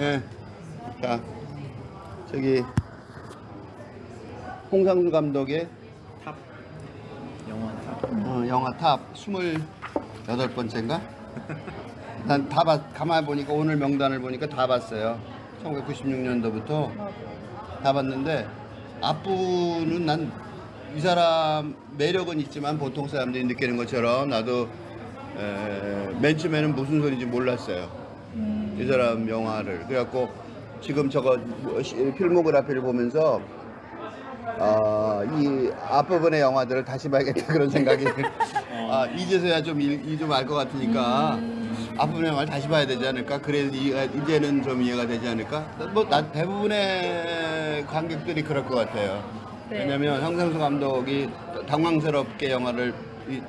예. 자, 저기 홍상수 감독의 탑. 영화 탑. 영화 탑 28번째인가? 난 다 가만히 보니까 오늘 명단을 보니까 다 봤어요. 1996년도부터 다 봤는데 앞부는 난 이 사람 매력은 있지만 보통 사람들이 느끼는 것처럼 나도 맨 처음에는 무슨 소리인지 몰랐어요. 이 사람 영화를. 그래갖고 지금 저거 필모그래피를 보면서 이 앞부분의 영화들을 다시 봐야겠다 그런 생각이 이제서야 좀 알 것 같으니까 앞부분의 영화를 다시 봐야 되지 않을까. 그래서 이제는 좀 이해가 되지 않을까. 대부분의 관객들이 그럴 것 같아요. 네. 왜냐면 황상수 감독이 당황스럽게 영화를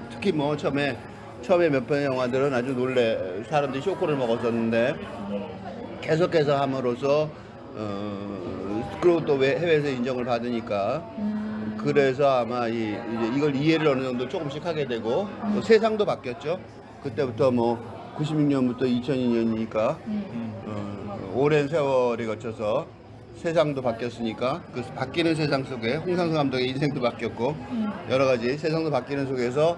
특히 뭐 처음에 몇 편의 영화들은 아주 사람들이 쇼크를 먹었었는데 계속해서 함으로써 그리고 또 해외에서 인정을 받으니까 그래서 아마 이걸 이해를 어느 정도 조금씩 하게 되고 또 세상도 바뀌었죠. 그때부터 뭐 96년부터 2002년이니까 오랜 세월이 거쳐서 세상도 바뀌었으니까 그 바뀌는 세상 속에 홍상수 감독의 인생도 바뀌었고 여러 가지 세상도 바뀌는 속에서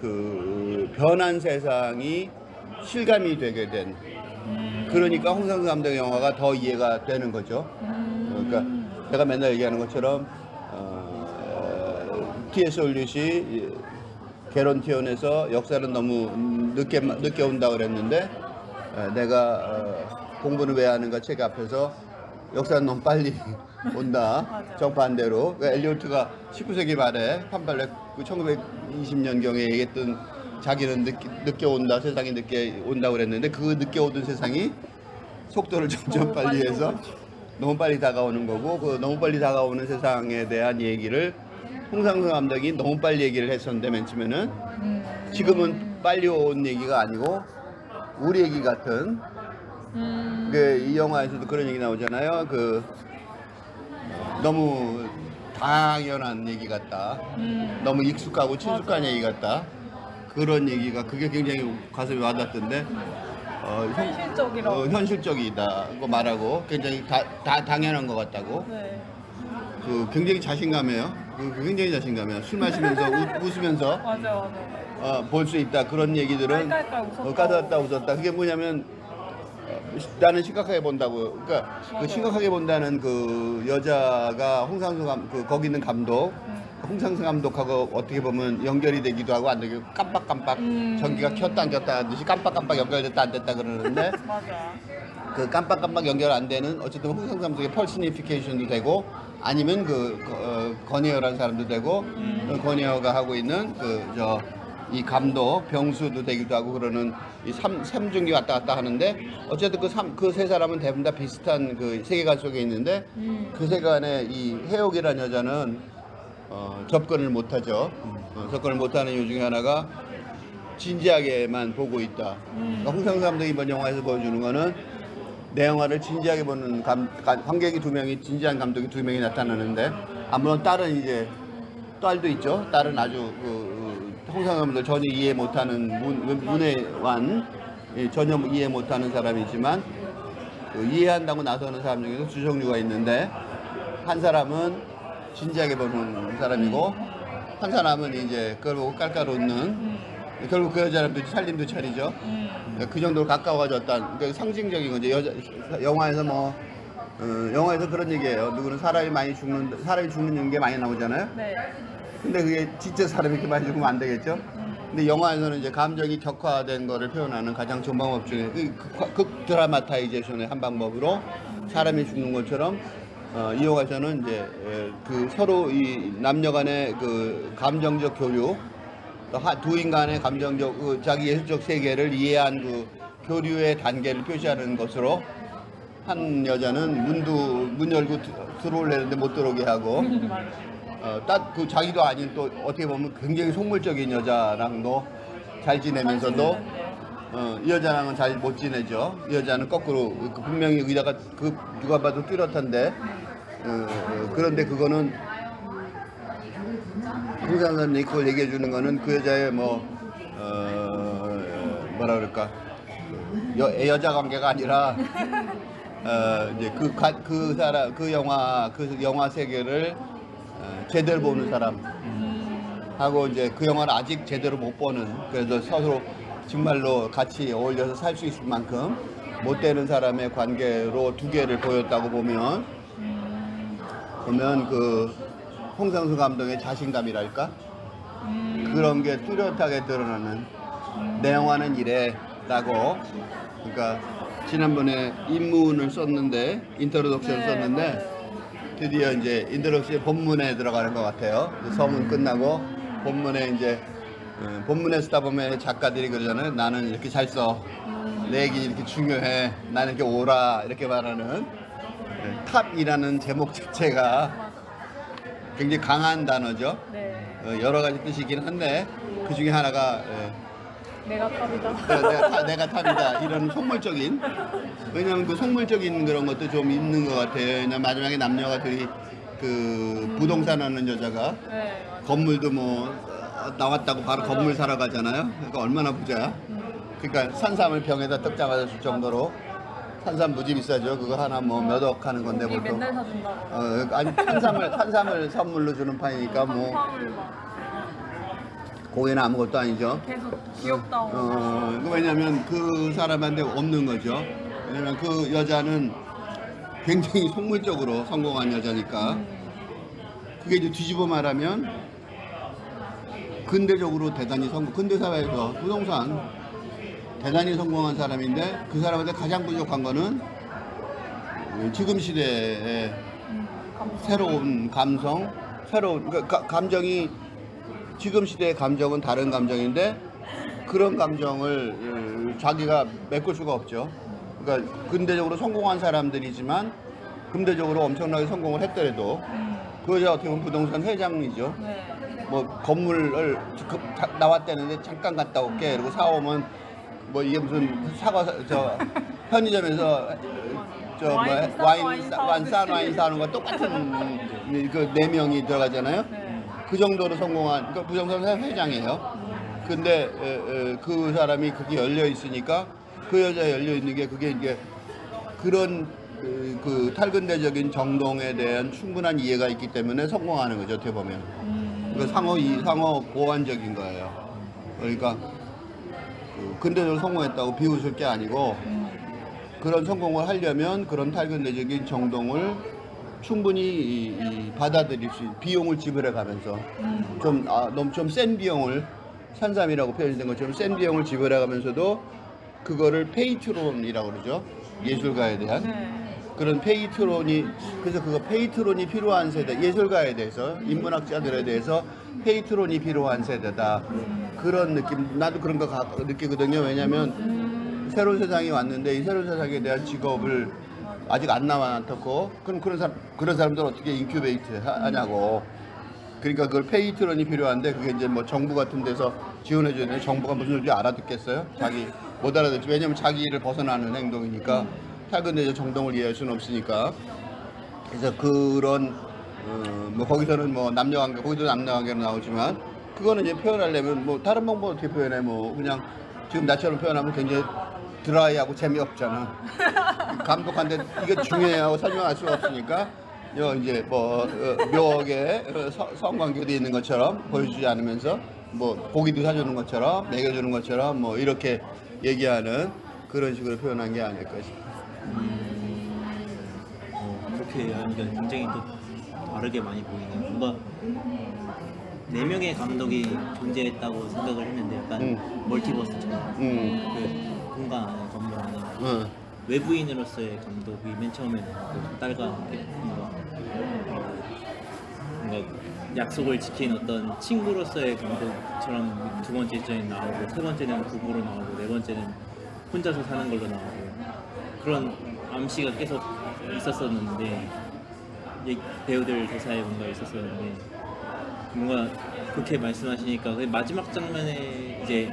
그 변한 세상이 실감이 되게 된 그러니까 홍상수 감독의 영화가 더 이해가 되는 거죠. 그러니까 제가 맨날 얘기하는 것처럼 T.S. 올릿이 개론티온에서 역사는 너무 늦게 온다 그랬는데 내가 공부는 왜 하는가 책 앞에서 역사는 너무 빨리 온다. 정반대로 엘리오트가 19세기 말에 판발레 1920년경에 얘기했던 자기는 늦게 온다, 세상이 늦게 온다 그랬는데 그 늦게 오던 세상이 속도를 점점 빨리 해서 너무 빨리 다가오는 거고 그 너무 빨리 다가오는 세상에 대한 얘기를 홍상수 감독이 너무 빨리 얘기를 했었는데 맨 처음에는 지금은 빨리 온 얘기가 아니고 우리 얘기 같은 이 영화에서도 그런 얘기 나오잖아요. 너무 당연한 얘기 같다. 너무 익숙하고 친숙한 얘기 같다. 그런 얘기가 그게 굉장히 가슴에 와닿던데 현실적이라고. 현실적이다고 말하고 굉장히 다 당연한 것 같다고. 네. 굉장히 자신감해요. 굉장히 자신감해요. 술 마시면서 웃으면서 맞아. 볼 수 있다. 그런 얘기들은 깔깔깔 웃었다. 까다롭다 웃었다. 그게 뭐냐면 나는 심각하게 본다고. 그러니까 그 심각하게 본다는 그 여자가 거기 있는 감독, 홍상수 감독하고 어떻게 보면 연결이 되기도 하고 안 되기도 깜빡깜빡 전기가 켰다 안 켰다 하듯이 깜빡깜빡 연결됐다 안 됐다 그러는데 맞아. 그 깜빡깜빡 연결 안 되는 어쨌든 홍상수 감독의 펄스니피케이션도 되고 아니면 건혜여라는 사람도 되고 건혜여가 하고 있는 이 감독 병수도 되기도 하고 그러는 이 삼중기 왔다 갔다 하는데 어쨌든 그 세 사람은 대부분 다 비슷한 그 세계관 속에 있는데 그 세계관에 이 해옥이라는 여자는 접근을 못하죠. 접근을 못하는 이유 중에 하나가 진지하게만 보고 있다. 그러니까 홍상수 감독이 이번 영화에서 보여주는 거는 내 영화를 진지하게 보는 관객이 2명이 진지한 감독이 2명이 나타나는데 물론 딸도 있죠. 딸은 아주 홍상수 감독을 전혀 이해 못하는 문외완 전혀 이해 못하는 사람이지만 이해한다고 나서는 사람 중에서 두 종류가 있는데 한 사람은 진지하게 보는 사람이고 한 사람은 이제 그걸 보고 깔깔 웃는 결국 그 여자는 살림도 차리죠. 그 정도로 가까워졌다. 그러니까 상징적인 거죠. 영화에서 영화에서 그런 얘기예요. 누구는 사람이 죽는 게 많이 나오잖아요. 네. 근데 그게 진짜 사람이 이렇게 많이 죽으면 안 되겠죠. 근데 영화에서는 이제 감정이 격화된 거를 표현하는 가장 좋은 방법 중에 극 드라마타이제이션의 한 방법으로 사람이 죽는 것처럼 이 영화에서는 이제 서로 이 남녀 간의 감정적 교류 두 인간의 감정적 자기 예술적 세계를 이해한 교류의 단계를 표시하는 것으로 한 여자는 문 열고 들어올래는데 못 들어오게 하고 자기도 아닌 또 어떻게 보면 굉장히 속물적인 여자랑도 잘 지내면서도 이 여자랑은 잘 못 지내죠. 이 여자는 거꾸로 분명히 의자가 누가 봐도 뚜렷한데 그런데 그거는 홍상수 감독이 그걸 얘기해 주는 거는 그 여자의 뭐라 그럴까 여자 관계가 아니라 이제 그 사람 그 영화 세계를 제대로 보는 사람 하고 이제 그 영화를 아직 제대로 못 보는, 그래서 서로 정말로 같이 어울려서 살 수 있을 만큼 못 되는 사람의 관계로 두 개를 보였다고 보면 그 홍상수 감독의 자신감이랄까 그런 게 뚜렷하게 드러나는, 내 영화는 이래라고. 그러니까 지난번에 인문을 썼는데 인트로덕션을 썼는데 드디어 이제 인트로덕션 본문에 들어가는 것 같아요. 서문 끝나고 본문에 이제 본문에 쓰다 보면 작가들이 그러잖아요. 나는 이렇게 잘 써. 내 얘기 이렇게 중요해. 나는 이렇게 오라. 이렇게 말하는 탑이라는 제목 자체가 굉장히 강한 단어죠. 네. 여러 가지 뜻이긴 한데 그 중에 하나가 내가 탑이다. 내가 탑이다. 이런 속물적인, 왜냐면 그 속물적인 그런 것도 좀 있는 것 같아요. 왜냐면 마지막에 남녀가 둘이 그 부동산 하는 여자가 네, 맞아. 건물도 뭐 나왔다고 바로 맞아. 건물 사러 가잖아요. 그러니까 얼마나 부자야. 그러니까 산삼을 병에다 떡 잡아서 줄 정도로. 산삼 무지 비싸죠. 그거 하나 뭐 몇 억 하는 건데 우리 보통. 맨날 사준다고. 아니 산삼을 선물로 주는 판이니까 뭐 팜을 막 거기는 아무것도 아니죠. 계속 귀엽다고. 왜냐면 그 사람한테 없는 거죠. 왜냐면 그 여자는 굉장히 속물적으로 성공한 여자니까. 그게 이제 뒤집어 말하면 근대적으로 대단히 근대 사회에서 부동산 대단히 성공한 사람인데 그 사람한테 가장 부족한 거는 지금 시대에 새로운 감성, 그러니까 감정이, 지금 시대의 감정은 다른 감정인데 그런 감정을 자기가 메꿀 수가 없죠. 그러니까 근대적으로 성공한 사람들이지만 근대적으로 엄청나게 성공을 했더라도 그 여자 어떻게 보면 부동산 회장이죠. 네. 뭐 건물을 나왔다는데 잠깐 갔다 올게 이러고 사오면 뭐 이게 무슨 편의점에서 와인 사는 거 똑같은 그 4명이 들어가잖아요. 네. 그 정도로 성공한, 그러니까 부동산 회장이에요. 근데 그 사람이 그렇게 열려 있으니까 그 여자 열려 있는 게 그게 이제 그런 그 탈근대적인 정동에 대한 충분한 이해가 있기 때문에 성공하는 거죠. 어떻게 보면. 그러니까 상호 보완적인 거예요. 그러니까 근대적으로 성공했다고 비웃을 게 아니고 그런 성공을 하려면 그런 탈근대적인 정동을 충분히 받아들일 수 있는 비용을 지불해 가면서 너무 좀 센 비용을, 산삼이라고 표현된 것처럼 센 비용을 지불해 가면서도 그거를 페이트론이라고 그러죠. 예술가에 대한. 네. 그런 페이트론이, 그래서 그거 페이트론이 필요한 세대, 예술가에 대해서, 인문학자들에 대해서 페이트론이 필요한 세대다. 그런 느낌, 나도 그런 거 느끼거든요. 왜냐면 새로운 세상이 왔는데 이 새로운 세상에 대한 직업을 아직 안 나왔고, 그런 사람들 어떻게 인큐베이트 하냐고. 그러니까 그걸 페이트론이 필요한데 그게 이제 뭐 정부 같은 데서 지원해 주는데 정부가 무슨 소리인지 알아듣겠어요? 자기 못 알아듣지. 왜냐면 자기를 벗어나는 행동이니까. 탈근대적 정동을 이해할 수는 없으니까. 그래서 그런 뭐 거기서는 뭐 남녀관계, 거기도 남녀관계로 나오지만 그거는 이제 표현하려면 뭐 다른 방법 어떻게 표현해. 뭐 그냥 지금 나처럼 표현하면 굉장히 드라이하고 재미없잖아. 감독한테 이게 중요해하고 설명할 수가 없으니까 이제 뭐 묘하게 성관계도 있는 것처럼 보여주지 않으면서 뭐 고기도 사주는 것처럼 먹여주는 것처럼 뭐 이렇게 얘기하는 그런 식으로 표현한 게 아닐까 싶어요. 그렇게 하니까 굉장히 또 다르게 많이 보이네요. 뭔가 4명의 감독이 존재했다고 생각을 했는데 약간 멀티버스처럼 그 공간 안에 건물 안에 외부인으로서의 감독이 맨 처음에는 그 딸과 함께 뭔가 약속을 지킨 어떤 친구로서의 감독처럼 두 번째 시점에 나오고, 세 번째는 부부로 나오고, 네 번째는 혼자서 사는 걸로 나오고, 그런 암시가 계속 있었었는데, 이제 배우들 대사에 뭔가 있었었는데, 뭔가 그렇게 말씀하시니까 그 마지막 장면에 이제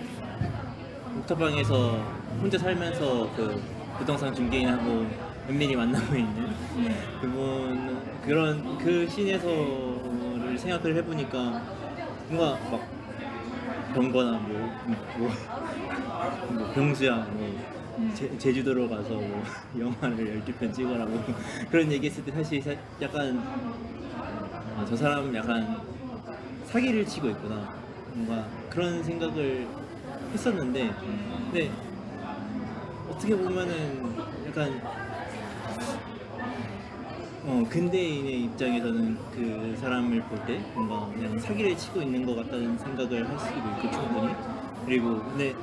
옥탑방에서 혼자 살면서 그 부동산 중개인하고 은밀히 만나고 있는 그분, 그런 그 씬에서를 생각을 해보니까 뭔가 막 병거나 뭐 병수야 뭐 제주도로 가서 뭐 영화를 12편 찍으라고 그런 얘기했을 때 사실 약간 저 사람 약간 사기를 치고 있구나 뭔가 그런 생각을 했었는데 근데 어떻게 보면은 약간 근대인의 입장에서는 그 사람을 볼 때 뭔가 그냥 사기를 치고 있는 것 같다는 생각을 할 수도 있고 충분히 그리고 근데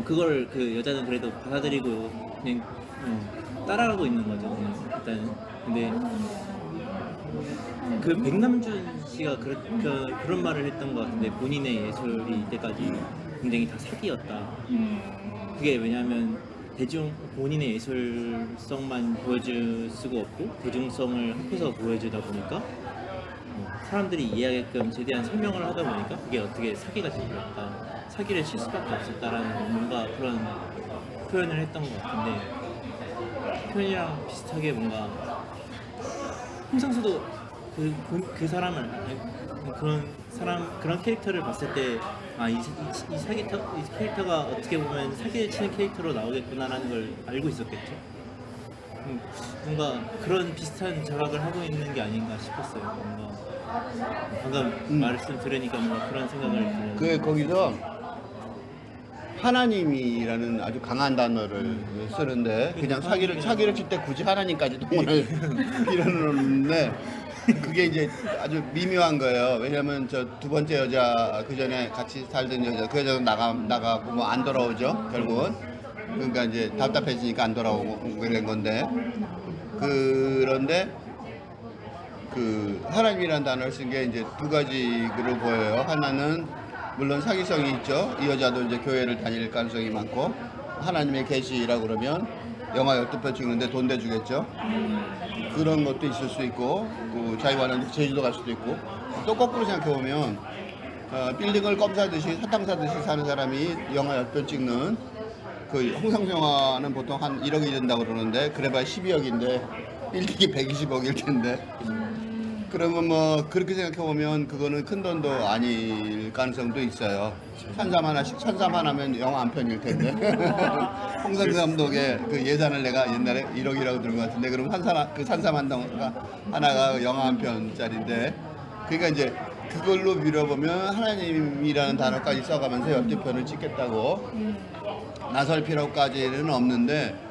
그걸 그 여자는 그래도 받아들이고 그냥 따라가고 있는 거죠 그냥 일단은 근데 그 백남준 씨가 그런 말을 했던 것 같은데 본인의 예술이 이때까지 굉장히 다 사기였다 그게 왜냐하면 본인의 예술성만 보여줄 수가 없고 대중성을 합해서 보여주다 보니까 사람들이 이해하게끔 최대한 설명을 하다 보니까 그게 어떻게 사기가 되었다 사기를 칠 수밖에 없었다라는 뭔가 그런 표현을 했던 것 같은데 표현이랑 비슷하게 뭔가 홍상수도 그 사람을 그런 캐릭터를 봤을 때 이 캐릭터가 어떻게 보면 사기를 치는 캐릭터로 나오겠구나라는 걸 알고 있었겠죠. 뭔가 그런 비슷한 자각을 하고 있는 게 아닌가 싶었어요. 뭔가 방금 말씀 들으니까 뭔가 그런 생각을 들었어요. 거기서 하나님이라는 아주 강한 단어를 쓰는데 그냥 사기를 칠 때 굳이 하나님까지 동원을 빌어넣는데 그게 이제 아주 미묘한 거예요. 왜냐면 저 두 번째 여자 그 전에 같이 살던 여자 그 여자도 나가고 뭐 안 돌아오죠 결국은. 그러니까 이제 답답해지니까 안 돌아오고 그런 건데 그런데 그 하나님이라는 단어를 쓴 게 이제 두 가지로 보여요. 하나는 물론 사기성이 있죠. 이 여자도 이제 교회를 다닐 가능성이 많고 하나님의 계시라고 그러면 영화 12편 찍는데 돈 대주겠죠. 그런 것도 있을 수 있고 그 자기와는 제주도 갈 수도 있고 또 거꾸로 생각해보면 빌딩을 껌사듯이 사탕사듯이 사는 사람이 영화 10편 찍는 그 홍상수 영화는 보통 한 1억이 된다고 그러는데 그래봐야 12억인데 빌딩이 120억일 텐데 그러면 뭐 그렇게 생각해보면 그거는 큰 돈도 아닐 가능성도 있어요. 산삼 하나면 영화 한 편일 텐데 홍상수 감독의 그 예산을 내가 옛날에 1억이라고 들은 것 같은데 그럼 산삼 하나가 영화 한 편짜리인데 그러니까 이제 그걸로 밀어보면 하나님이라는 단어까지 써가면서 12편을 찍겠다고 나설 필요까지는 없는데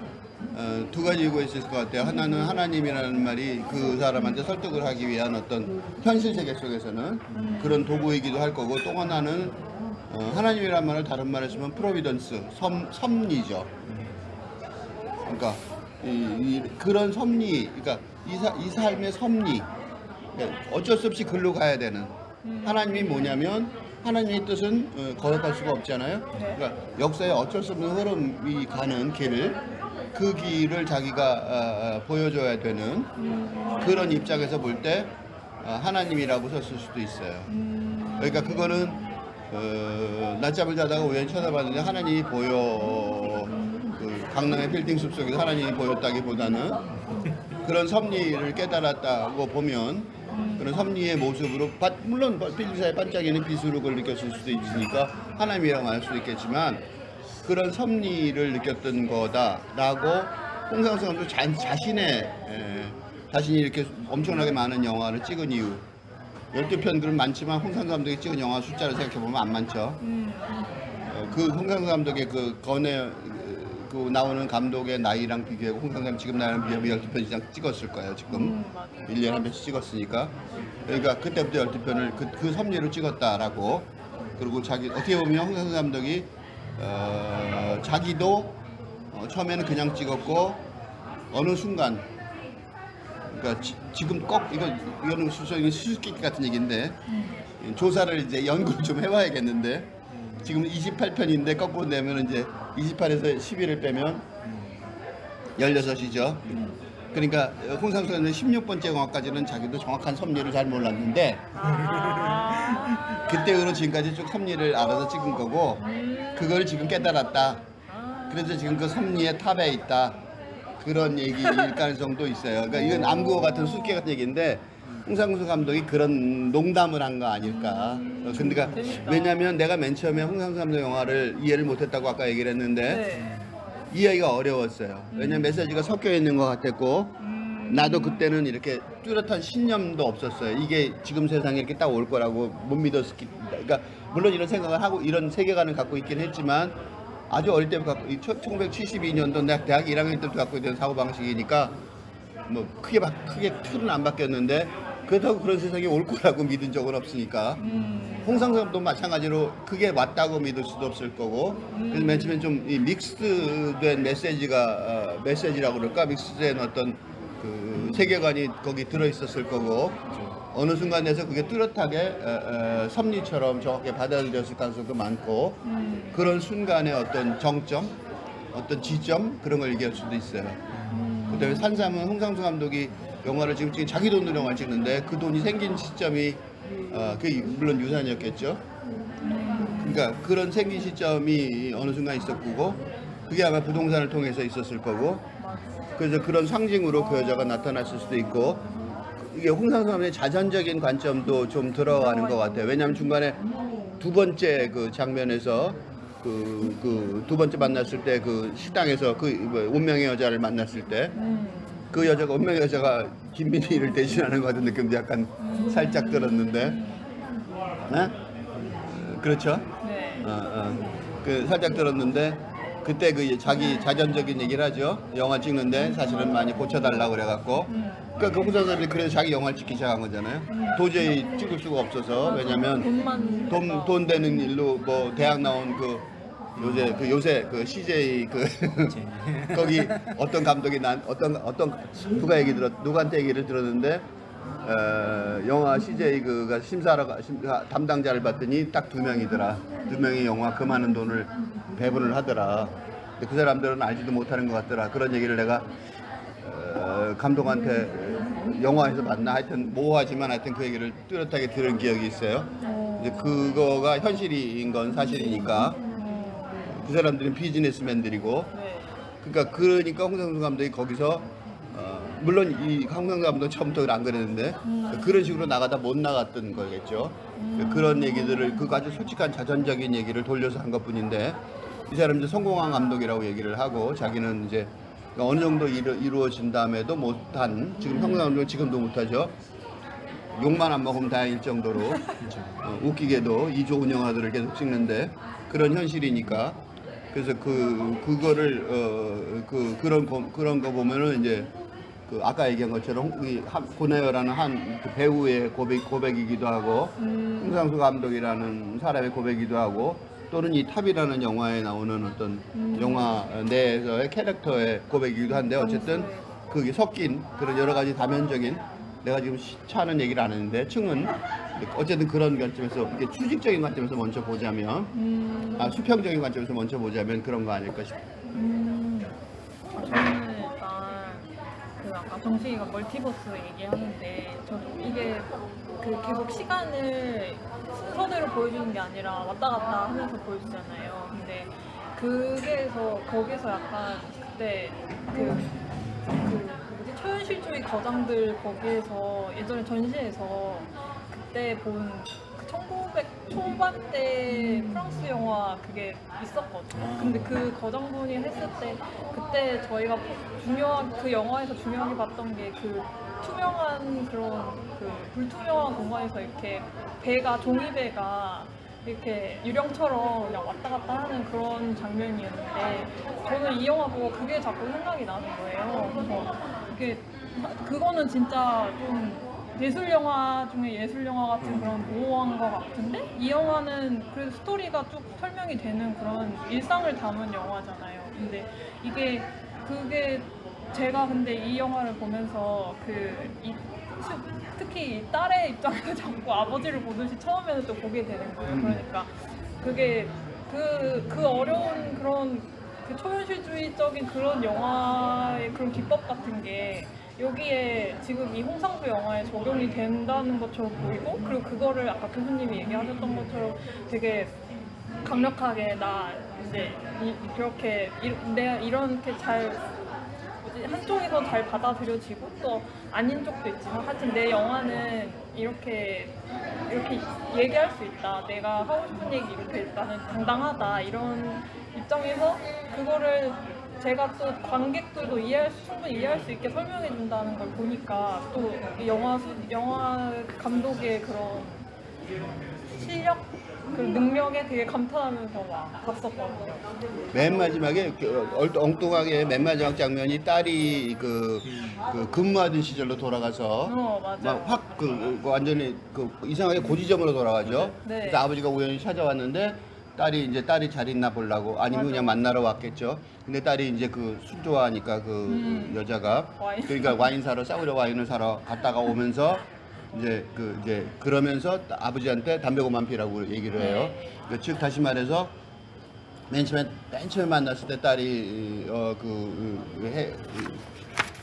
두 가지 이유가 있을 것 같아요. 하나는 하나님이라는 말이 그 사람한테 설득을 하기 위한 어떤 현실 세계 속에서는 그런 도구이기도 할 거고 또 하나는 하나님이라는 말을 다른 말로 쓰면 프로비던스, 섭리죠. 그러니까 그런 섭리, 그러니까 이 삶의 섭리, 그러니까 어쩔 수 없이 글로 가야 되는 하나님이 뭐냐면 하나님의 뜻은 거역할 수가 없잖아요. 그러니까 역사에 어쩔 수 없는 흐름이 가는 그 길을 자기가 보여줘야 되는 그런 입장에서 볼 때 하나님이라고 썼을 수도 있어요. 그러니까 그거는 낮잠을 자다가 우연히 쳐다봤는데 하나님이 보여 그 강남의 빌딩 숲속에서 하나님이 보였다기보다는 그런 섭리를 깨달았다고 보면 그런 섭리의 모습으로 물론 빌딩 사이에 반짝이는 비수룩을 느꼈을 수도 있으니까 하나님이라고 말 수도 있겠지만 그런 섭리를 느꼈던 거다라고 홍상수 감독 자신이 이렇게 엄청나게 많은 영화를 찍은 이유 12편들은 많지만 홍상수 감독이 찍은 영화 숫자를 생각해보면 안 많죠. 그 홍상수 감독의 그 그 나오는 감독의 나이랑 비교하고 홍상수 감독 지금 나이랑 비교하면 12편 이상 찍었을 거예요. 지금 1년에 한 편씩 찍었으니까 그러니까 그때부터 12편을 그 섭리로 찍었다라고 그리고 어떻게 보면 홍상수 감독이 자기도 처음에는 그냥 찍었고 어느 순간 그러니까 지금 꼭 이거는 수수께끼 같은 얘기인데 조사를 이제 연구를 좀 해봐야겠는데 지금 28편인데 거꾸로 내면 이제 28에서 11을 빼면 16이죠. 그러니까 홍상수는 16번째 영화까지는 자기도 정확한 섭리를 잘 몰랐는데 그때로 지금까지 쭉 섭리를 알아서 찍은 거고 그걸 지금 깨달았다. 그래서 지금 그 섭리의 탑에 있다. 그런 얘기일 가능성도 있어요. 그러니까 이건 암구호 같은 수수께끼 같은 얘기인데 홍상수 감독이 그런 농담을 한 거 아닐까. 근데 왜냐면 내가 맨 처음에 홍상수 감독 영화를 이해를 못했다고 아까 얘기를 했는데 이해하기가 어려웠어요. 왜냐면 메시지가 섞여 있는 것 같았고 나도 그때는 이렇게 뚜렷한 신념도 없었어요. 이게 지금 세상에 이렇게 딱 올 거라고 못 믿었기. 그러니까 물론 이런 생각을 하고 이런 세계관을 갖고 있긴 했지만 아주 어릴 때부터 갖고 1972년도 내가 대학 1학년 때부터 갖고 있던 사고 방식이니까 뭐 크게 틀은 안 바뀌었는데 그렇다고 그런 세상이 올 거라고 믿은 적은 없으니까 홍상수도 마찬가지로 그게 맞다고 믿을 수도 없을 거고 그래서 맨 처음엔 좀 이 믹스된 메시지가 메시지라고 그럴까 믹스된 어떤 그 세계관이 거기 들어 있었을 거고 어느 순간에서 그게 뚜렷하게 섭리처럼 정확하게 받아들였을 가능성도 많고 그런 순간의 어떤 정점, 어떤 지점 그런 걸 얘기할 수도 있어요. 그다음에 산삼은 홍상수 감독이 영화를 지금 자기 돈으로 영화를 찍는데 그 돈이 생긴 시점이 그게 물론 유산이었겠죠. 그러니까 그런 생긴 시점이 어느 순간 있었고 그게 아마 부동산을 통해서 있었을 거고 그래서 그런 상징으로 그 여자가 나타났을 수도 있고 이게 홍상수 감독의 자전적인 관점도 좀 들어가는 것 같아요. 왜냐하면 중간에 두 번째 그 장면에서 그 두 번째 만났을 때 그 식당에서 그 운명의 여자를 만났을 때 그 여자가 운명의 여자가 김민희를 대신하는 것 같은 느낌도 약간 살짝 들었는데, 네? 그렇죠? 네. 그 살짝 들었는데 그때 그 자기 자전적인 얘기를 하죠. 영화 찍는데 사실은 많이 고쳐달라고 그래갖고. 그러니까 그 후사들이 그래서 자기 영화를 찍기 시작한 거잖아요. 도저히 찍을 수가 없어서 왜냐면 돈 되는 일로 뭐 대학 나온 그 요새 그 CJ 그 거기 어떤 감독이 어떤 누구한테 얘기를 들었는데 영화 CJ 그가 담당자를 봤더니 딱 두 명이더라. 두 명이 영화 그 많은 돈을 배분을 하더라. 근데 그 사람들은 알지도 못하는 것 같더라. 그런 얘기를 내가 감독한테 영화에서 봤나 하여튼 모호하지만 하여튼 그 얘기를 뚜렷하게 들은 기억이 있어요. 이제 그거가 현실인 건 사실이니까 그 사람들은 비즈니스맨들이고 그러니까 홍상수 감독이 거기서 물론 이 홍상수 감독은 처음부터 안 그랬는데 그런 식으로 나가다 못 나갔던 거겠죠. 그런 얘기들을 그 아주 솔직한 자전적인 얘기를 돌려서 한 것뿐인데 이 사람들 성공한 감독이라고 얘기를 하고 자기는 이제 어느 정도 이루어진 다음에도 못한 지금 홍상수 감독은 지금도 못하죠. 욕만 안 먹으면 다행일 정도로 웃기게도 이 좋은 영화들을 계속 찍는데 그런 현실이니까 그래서 그거를 그런 거 보면은 이제 그 아까 얘기한 것처럼 고내어라는 한 그 배우의 고백이기도 하고 홍상수 감독이라는 사람의 고백이기도 하고 또는 이 탑이라는 영화에 나오는 어떤 영화 내에서의 캐릭터의 고백이기도 한데 어쨌든 그게 섞인 그런 여러 가지 다면적인 내가 지금 시차는 얘기를 안 했는데 층은 어쨌든 그런 관점에서 이렇게 추직적인 관점에서 먼저 보자면 수평적인 관점에서 먼저 보자면 그런 거 아닐까 싶어요. 저는 일단 그 아까 정식이가 멀티버스 얘기하는데 저도 이게 그 계속 시간을 순서대로 보여주는 게 아니라 왔다 갔다 하면서 보여주잖아요. 근데 거기서 약간 그때 뭐지 초현실주의 거장들 거기에서 예전에 전시에서 그때 본 1900 초반대 프랑스 영화 그게 있었거든요. 근데 그 거장분이 했을 때 그때 저희가 그 영화에서 중요하게 봤던 게 그 투명한 그런 그 불투명한 공간에서 이렇게 종이배가 이렇게 유령처럼 그냥 왔다 갔다 하는 그런 장면이었는데 저는 이 영화 보고 그게 자꾸 생각이 나는 거예요. 그래서 그거는 진짜 좀 예술 영화 중에 예술 영화 같은 그런 모호한 것 같은데 이 영화는 그래도 스토리가 쭉 설명이 되는 그런 일상을 담은 영화잖아요. 근데 그게 제가 근데 이 영화를 보면서 특히 이 딸의 입장에서 자꾸 아버지를 보듯이 처음에는 또 보게 되는 거예요. 그러니까 그게 그 어려운 그런 그 초현실주의적인 그런 영화의 그런 기법 같은 게 여기에 지금 이 홍상수 영화에 적용이 된다는 것처럼 보이고 그리고 그거를 아까 교수님이 얘기하셨던 것처럼 되게 강력하게 나 이제 내가 이렇게 한쪽에서 잘 받아들여지고 또 아닌 쪽도 있지만 하여튼 내 영화는 이렇게 얘기할 수 있다. 내가 하고 싶은 얘기 이렇게 나는 당당하다. 이런 입장에서 그거를 제가 또 관객들도 충분히 이해할 수 있게 설명해 준다는 걸 보니까 또 이 영화 감독의 그런 실력, 그 능력에 되게 감탄하면서 막 봤었거든요. 맨 마지막에 엉뚱하게 맨 마지막 장면이 딸이 그 근무하던 시절로 돌아가서 맞아요. 막 확 완전히 이상하게 고지점으로 돌아가죠. 네. 그래서 아버지가 우연히 찾아왔는데 딸이 잘 있나 보려고 아니면 맞아. 그냥 만나러 왔겠죠. 근데 딸이 이제 술 좋아하니까 여자가 와인. 그러니까 와인 사러 싸구려 와인을 사러 갔다가 오면서 이제 그러면서 아버지한테 담배 그만 피라고 얘기를 해요. 즉 다시 말해서 맨 처음에 만났을 때 딸이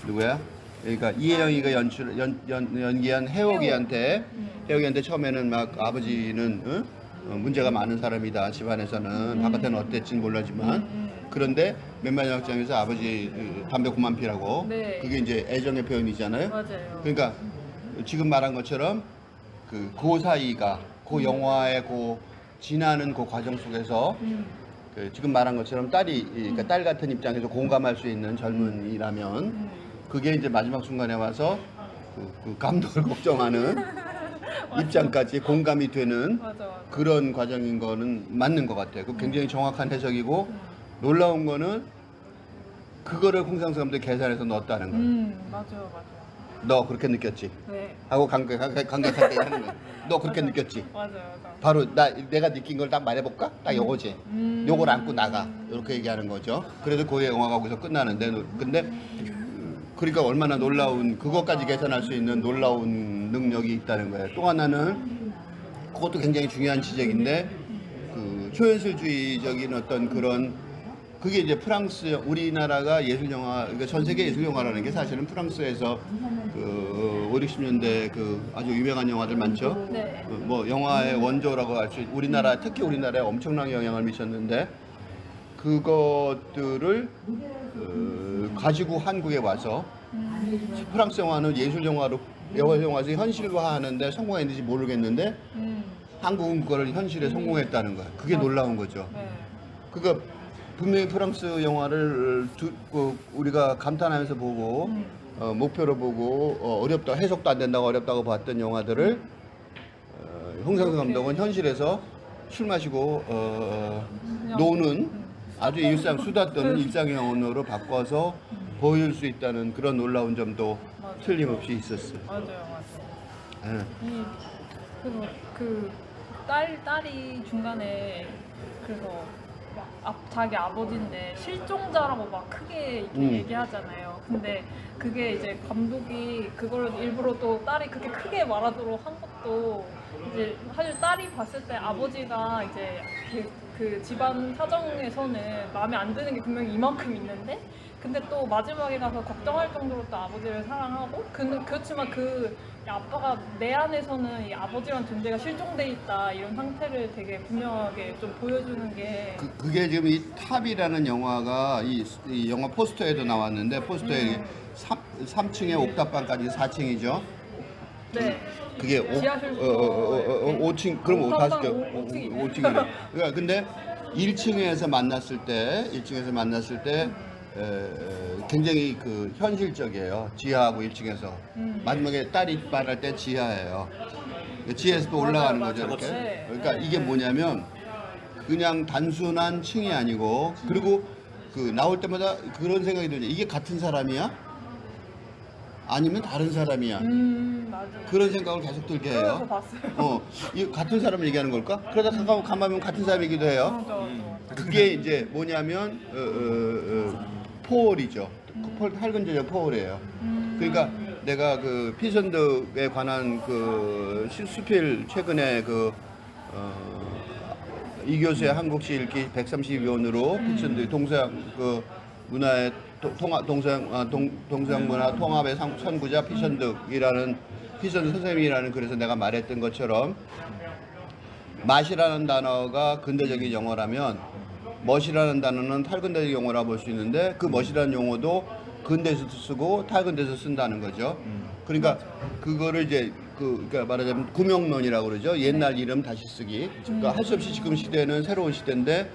누구야? 그러니까 이혜영이가 연기한 혜옥이한테 처음에는 막 아버지는 문제가 많은 사람이다 집안에서는 바깥에는 어땠지는 몰라지만 그런데 맨 마지막 장에서 아버지 담배 그만 피라고 네. 그게 이제 애정의 표현이잖아요. 맞아요. 그러니까 지금 말한 것처럼 그 사이가 영화의 지나는 과정 속에서 지금 말한 것처럼 그러니까 딸 같은 입장에서 공감할 수 있는 젊은이라면 그게 이제 마지막 순간에 와서 그 감독을 걱정하는 입장까지 공감이 되는 맞아. 그런 과정인 거는 맞는 것 같아요. 그 굉장히 정확한 해석이고 놀라운 거는 그거를 홍상수 감독이 계산해서 넣었다는 거예요. 맞아요. 너 그렇게 느꼈지? 네. 하고 강력할 때 하는 거야. 너 그렇게 맞아. 느꼈지? 맞아요. 바로 내가 느낀 걸 딱 말해볼까? 딱 요거지. 요걸 안고 나가. 이렇게 얘기하는 거죠. 그래서 그 영화가 거기서 끝나는데 근데 그러니까 얼마나 놀라운 그것까지 계산할 수 있는 놀라운 능력이 있다는 거예요. 또 하나는 그것도 굉장히 중요한 지적인데 초현실주의적인 어떤 그런 그게 이제 프랑스 우리나라가 예술 영화 그러니까 전 세계 예술 영화라는 게 사실은 프랑스에서 5, 60년대 아주 유명한 영화들 많죠. 네. 뭐 영화의 원조라고 할 수 우리나라 특히 우리나라에 엄청나게 영향을 미쳤는데 그것들을 가지고 한국에 와서 프랑스 영화는 예술 영화로 영화에서 현실화하는데 성공했는지 모르겠는데 한국은 그걸 현실에 성공했다는 거야. 그게 놀라운 거죠. 네. 그러니까 분명히 프랑스 영화를 우리가 감탄하면서 보고 목표로 보고 어렵다 해석도 안 된다고 어렵다고 봤던 영화들을 홍상수 감독은 현실에서 술 마시고 노는 아주 수다 떠는 일상영화로 바꿔서 보여줄 수 있다는 그런 놀라운 점도 맞아요. 틀림없이 있었어요. 맞아요. 예. 그리고 딸이 중간에 그래서 막 자기 아버지인데 실종자라고 막 크게 이렇게 얘기하잖아요. 근데 그게 이제 감독이 그걸 일부러 또 딸이 그렇게 크게 말하도록 한 것도 이제 사실 딸이 봤을 때 아버지가 이제 그 집안 사정에서는 마음에 안 드는 게 분명히 이만큼 있는데 근데 또 마지막에 가서 걱정할 정도로 또 아버지를 사랑하고 그렇지만 아빠가 내 안에서는 이 아버지란 존재가 실종돼 있다 이런 상태를 되게 분명하게 좀 보여주는 게 그게 지금 이 탑이라는 영화가 이 영화 포스터에도 나왔는데 포스터에 3층에 옥탑방까지 4층이죠. 네. 그게 지하실 5층 그럼 옥탑방 5층이네. 5층이네. 그러니까 근데 1층에서 만났을 때 굉장히 현실적이에요. 지하하고 1층에서 마지막에 딸이 말할 때 지하예요. 지하에서 또 올라가는 거죠. 이렇게. 네. 그러니까 이게 뭐냐면 그냥 단순한 층이 아니고 그리고 나올 때마다 그런 생각이 들죠. 이게 같은 사람이야? 아니면 다른 사람이야? 맞아요. 그런 생각을 계속 들게 그래서 해요. 봤어요. 이 같은 사람을 얘기하는 걸까? 그러다 가만 보면 같은 사람이기도 해요. 맞아. 그게 이제 뭐냐면 포올이죠. 할근제적 포올이에요. 그러니까 내가 피선득에 관한 수필 최근에 이 교수의 한국시 읽기 132원으로 피선득 동서양 문화의 동서양 문화 통합의 선구자 피선득 선생님이라는 글에서 내가 말했던 것처럼 맛이라는 단어가 근대적인 영어라면 멋이라는 단어는 탈근대적 용어라 볼 수 있는데 그 멋이라는 용어도 근대에서도 쓰고 탈근대에서 쓴다는 거죠. 그러니까 그거를 이제 그러니까 말하자면 구명론이라고 그러죠. 옛날 이름 다시 쓰기. 그러니까 할 수 없이 지금 시대는 새로운 시대인데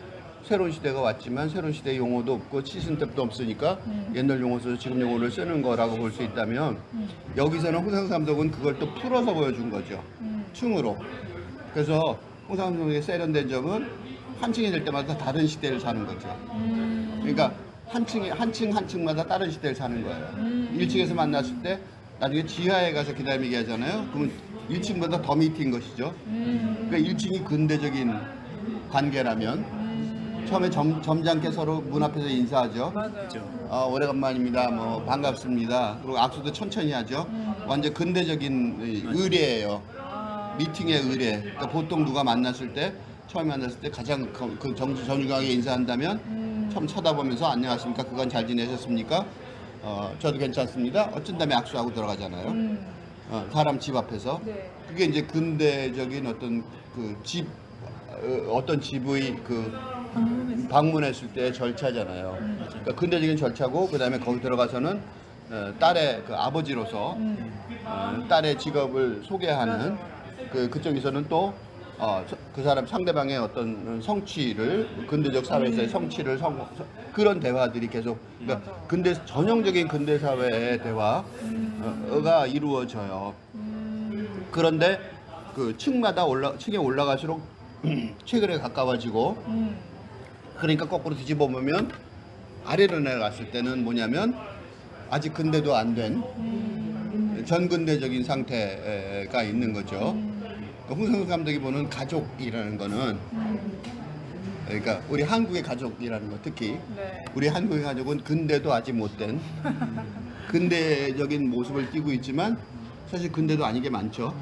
새로운 시대가 왔지만 새로운 시대 용어도 없고 치순탭도 없으니까 옛날 용어 써서 지금 용어를 쓰는 거라고 볼 수 있다면 여기서는 홍상삼독은 그걸 또 풀어서 보여준 거죠. 층으로. 그래서 홍상삼독의 세련된 점은 한 층이 될 때마다 다른 시대를 사는 거죠. 그러니까 한 층마다 다른 시대를 사는 거예요. 1층에서 만났을 때 나중에 지하에 가서 기다리게 하잖아요. 그러면 1층보다 더 밑인 것이죠. 그러니까 1층이 근대적인 관계라면 처음에 점잖게 서로 문 앞에서 인사하죠. 맞아요. 그렇죠. 오래간만입니다. 뭐 반갑습니다. 그리고 악수도 천천히 하죠. 완전 근대적인 의례예요. 미팅의 의례. 그러니까 보통 누가 만났을 때 처음에 만났을 때 가장 그 정중하게 인사한다면 처음 쳐다보면서 안녕하십니까? 그간 잘 지내셨습니까? 저도 괜찮습니다. 어쩐 다음에 악수하고 들어가잖아요. 사람 집 앞에서. 네. 그게 이제 근대적인 어떤 그 집 어떤 집의 그 방문했을 때 절차잖아요. 그러니까 근대적인 절차고 그다음에 거기 들어가서는 딸의 그 아버지로서 딸의 직업을 소개하는 그쪽에서는 또 그 사람 상대방의 어떤 성취를 근대적 사회에서의 성취를 그런 대화들이 계속 그러니까 전형적인 근대 사회의 대화가 이루어져요. 그런데 그 층에 올라갈수록 최근에 가까워지고 그러니까 거꾸로 뒤집어 보면 아래로 내려갔을 때는 뭐냐면 아직 근대도 안 된 전근대적인 상태가 있는 거죠. 홍상수 감독이 보는 가족이라는 거는 그러니까 우리 한국의 가족이라는 거 특히 네. 우리 한국의 가족은 근대도 아직 못된 근대적인 모습을 띠고 있지만 사실 근대도 아닌 게 많죠.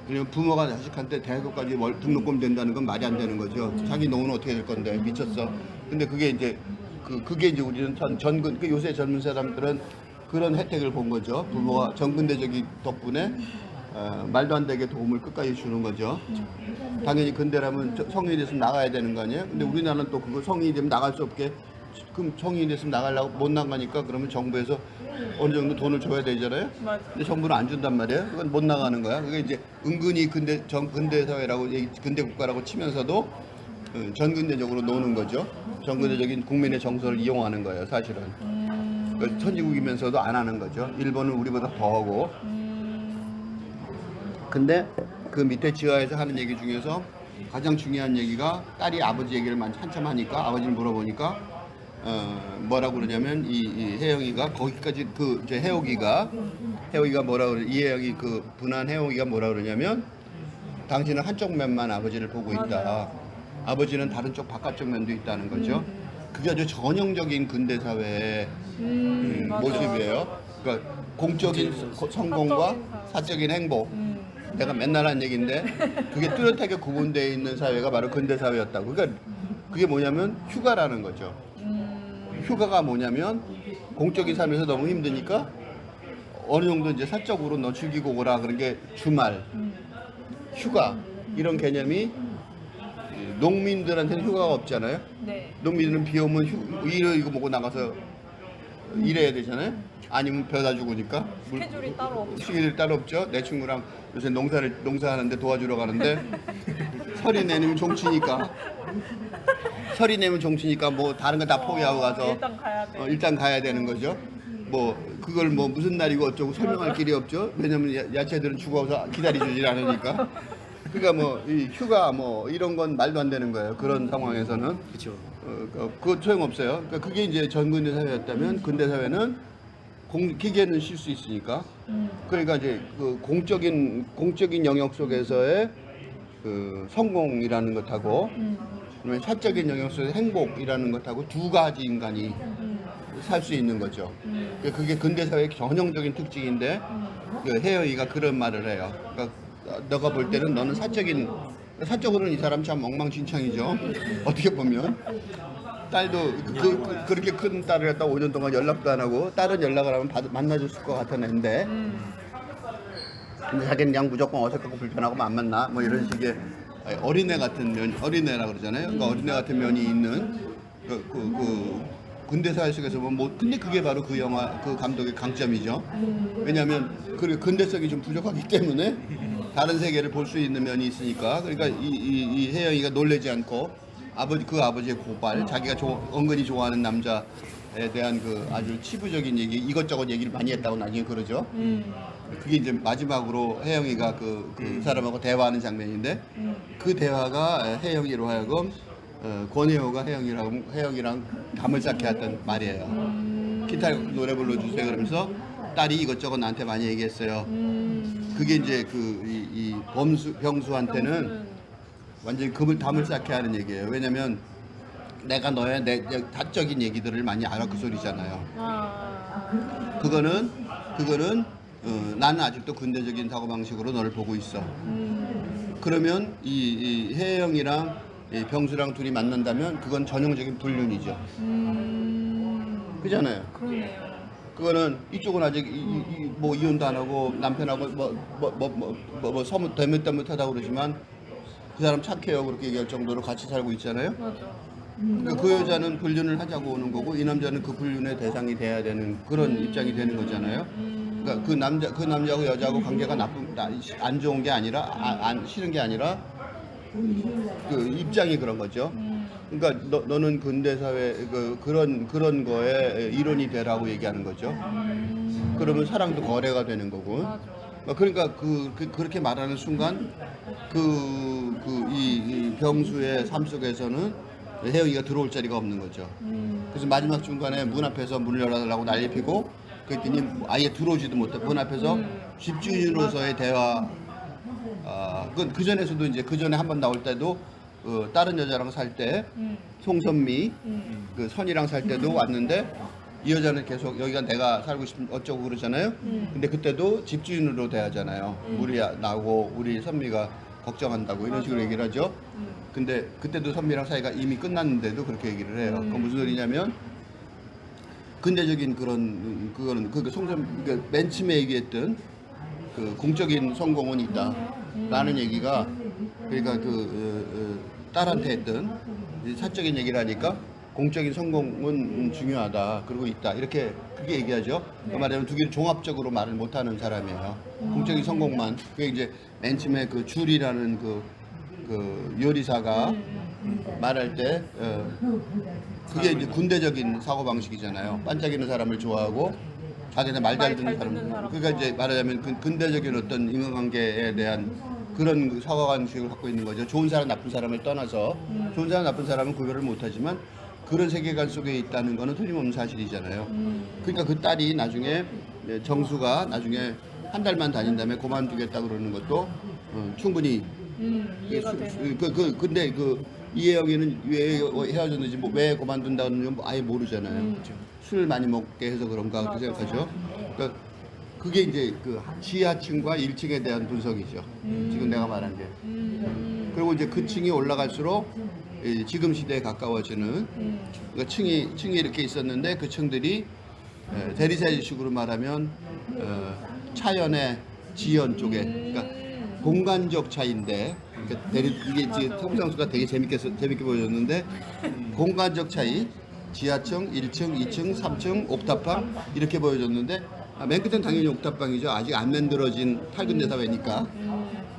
왜냐면 부모가 자식한테 대학교까지 등록금 된다는 건 말이 안 되는 거죠. 자기 노후는 어떻게 될 건데 미쳤어. 근데 그게 이제 그게 이제 우리는 요새 젊은 사람들은 그런 혜택을 본 거죠. 부모가 전근대적인 덕분에 말도 안 되게 도움을 끝까지 주는 거죠. 당연히 근대라면 성인이 됐으면 나가야 되는 거 아니에요? 근데 우리나라는 또 그거 성인이 되면 나갈 수 없게 그럼 성인이 됐으면 나가려고 못 나가니까 그러면 정부에서 어느 정도 돈을 줘야 되잖아요. 맞아. 근데 정부는 안 준단 말이에요. 그건 못 나가는 거야. 그게 이제 은근히 근대 사회라고 근대 국가라고 치면서도 전근대적으로 노는 거죠. 전근대적인 국민의 정서를 이용하는 거예요. 사실은. 그러니까 선진국이면서도 안 하는 거죠. 일본은 우리보다 더 하고. 근데 그 밑에 지하에서 하는 얘기 중에서 가장 중요한 얘기가 딸이 아버지 얘기를 한참 하니까 아버지를 물어보니까 뭐라고 그러냐면 이 혜영이가 거기까지 이제 혜옥이가 뭐라고 그래 이혜영이 분한 혜옥이가 뭐라고 그러냐면 당신은 한쪽 면만 아버지를 보고 있다. 아버지는 다른 쪽 바깥쪽 면도 있다는 거죠. 그게 아주 전형적인 근대 사회의 모습이에요. 그러니까 공적인 성공과 사적인 행복. 내가 맨날 한 얘기인데 그게 뚜렷하게 구분되어 있는 사회가 바로 근대 사회였다고. 그러니까 그게 뭐냐면 휴가라는 거죠. 휴가가 뭐냐면 공적인 삶에서 너무 힘드니까 어느 정도 이제 사적으로 너 즐기고 오라 그런 게 주말, 휴가 이런 개념이 농민들한테는 휴가가 없잖아요. 네. 농민들은 비 오면 이거 먹고 나가서 일해야 되잖아요. 아니면 벼다 죽으니까 스케줄이 따로 없죠. 스케줄이 따로 없죠. 내 친구랑 요새 농사하는데 도와주러 가는데 설이 내면 종치니까 뭐 다른 거 다 포기하고 가서 일단 가야 돼. 일단 가야 되는 거죠. 뭐 그걸 뭐 무슨 날이고 어쩌고 설명할 길이 없죠. 왜냐면 야채들은 죽어서 기다리지 않으니까. 그러니까 뭐 이 휴가 뭐 이런 건 말도 안 되는 거예요. 그런 상황에서는. 그렇죠. 그거 소용없어요. 그러니까 그게 이제 전근대 사회였다면 근대 사회는 기계는 쉴 수 있으니까. 그러니까 이제 그 공적인 영역 속에서의 그 성공이라는 것하고 그다음에 사적인 영역 속에서 행복이라는 것하고 두 가지 인간이 살 수 있는 거죠. 그게 근대 사회의 전형적인 특징인데 그 혜영이가 그런 말을 해요. 그러니까 너가 볼 때는 너는 사적으로는 이 사람 참 엉망진창이죠. 어떻게 보면 딸도 그렇게 큰 딸을 갖다 5년 동안 연락도 안 하고 딸은 연락을 하면 만나줬을 것 같은 애인데 근데 자기는 그냥 무조건 어색하고 불편하고 안 만나 뭐 이런 식의 어린애 같은 어린애라 그러잖아요. 그러니까 어린애 같은 면이 있는 근대 사회 속에서 보면 근데 그게 바로 그 영화 그 감독의 강점이죠. 왜냐하면 그 근대성이 좀 부족하기 때문에 다른 세계를 볼 수 있는 면이 있으니까. 그러니까 이 혜영이가 놀래지 않고 그 아버지의 고발, 자기가 은근히 좋아하는 남자에 대한 그 아주 치부적인 얘기, 이것저것 얘기를 많이 했다고 나중에 그러죠. 그게 이제 마지막으로 혜영이가 그 사람하고 대화하는 장면인데 그 대화가 혜영이로 하여금 권혜호가 혜영이랑 감을 쌓게 했던 말이에요. 기타 노래 불러주세요 그러면서 딸이 이것저것 나한테 많이 얘기했어요. 그게 이제 이 병수한테는 완전히 담을 쌓게 하는 얘기예요. 왜냐면 내가 너의 내 다적인 얘기들을 많이 알아 그 소리잖아요. 그거는 나는 아직도 근대적인 사고방식으로 너를 보고 있어. 그러면 이 혜영이랑 이 병수랑 둘이 만난다면 그건 전형적인 불륜이죠. 그잖아요. 그러네요. 그거는 이쪽은 아직 뭐 이혼도 안 하고 남편하고 뭐 서무 대못하다고 그러지만 그 사람 착해요 그렇게 얘기할 정도로 같이 살고 있잖아요. 맞아. 그러니까 그 여자는 불륜을 하자고 오는 거고 이 남자는 그 불륜의 대상이 돼야 되는 그런 입장이 되는 거잖아요. 그러니까 그 남자하고 여자하고 관계가 안 좋은 게 아니라 안 싫은 게 아니라 그 입장이 그런 거죠. 그러니까 너는 근대 사회 그런 거에 일원이 되라고 얘기하는 거죠. 그러면 사랑도 거래가 되는 거고. 맞아. 그러니까 그렇게 말하는 순간 이 병수의 삶 속에서는 혜영이가 들어올 자리가 없는 거죠. 그래서 마지막 중간에 문 앞에서 문을 열어달라고 난리 피고 그랬더니 아예 들어오지도 못해. 문 앞에서 집주인으로서의 대화. 그 전에서도 이제 그 전에 한 번 나올 때도 다른 여자랑 살 때 송선미 그 선이랑 살 때도 왔는데 이 여자는 계속 여기가 내가 살고 싶은 어쩌고 그러잖아요. 근데 그때도 집주인으로 대하잖아요. 물이 나고 우리 선미가 걱정한다고 이런 식으로 얘기를 하죠. 근데 그때도 선미랑 사이가 이미 끝났는데도 그렇게 얘기를 해요. 그건 무슨 소리냐면 근대적인 그거는 맨 처음에 얘기했던 그 공적인 성공은 있다라는 얘기가 그러니까 딸한테 했던 사적인 얘기를 하니까 공적인 성공은 중요하다 그리고 있다 이렇게 그게 얘기하죠. 그 말하자면 두 개를 종합적으로 말을 못하는 사람이에요. 공적인 성공만 그게 이제 맨 처음에 그 줄이라는 그 요리사가 말할 때 그게 이제 군대적인 사고 방식이잖아요. 반짝이는 사람을 좋아하고 자기네 말 잘 듣는 사람. 그러니까 이제 말하자면 근대적인 어떤 인간관계에 대한 그런 사고방식을 갖고 있는 거죠. 좋은 사람 나쁜 사람을 떠나서 좋은 사람 나쁜 사람은 구별을 못하지만 그런 세계관 속에 있다는 거는 틀림없는 사실이잖아요. 그러니까 그 딸이 나중에 정수가 나중에 한 달만 다닌 다음에 그만두겠다 그러는 것도 충분히 이해가 되는. 근데 이혜영이는 왜 헤어졌는지 왜 그만둔다는 건 아예 모르잖아요. 술 많이 먹게 해서 그런가 그렇게 생각하죠. 그러니까 그게 이제 그 지하층과 1층에 대한 분석이죠. 지금 내가 말한 게. 그리고 이제 그 층이 올라갈수록 지금 시대에 가까워지는 그러니까 층이 이렇게 있었는데 그 층들이 대리사실식으로 말하면 차연의 지연 쪽에 그러니까 공간적 차이인데 그러니까 이게 지금 성상수가 되게 재밌게 보여줬는데 공간적 차이 지하층, 1층, 2층, 3층, 옥탑방 이렇게 보여줬는데 맨 끝은 당연히 옥탑방이죠. 아직 안 만들어진 8근대 사회니까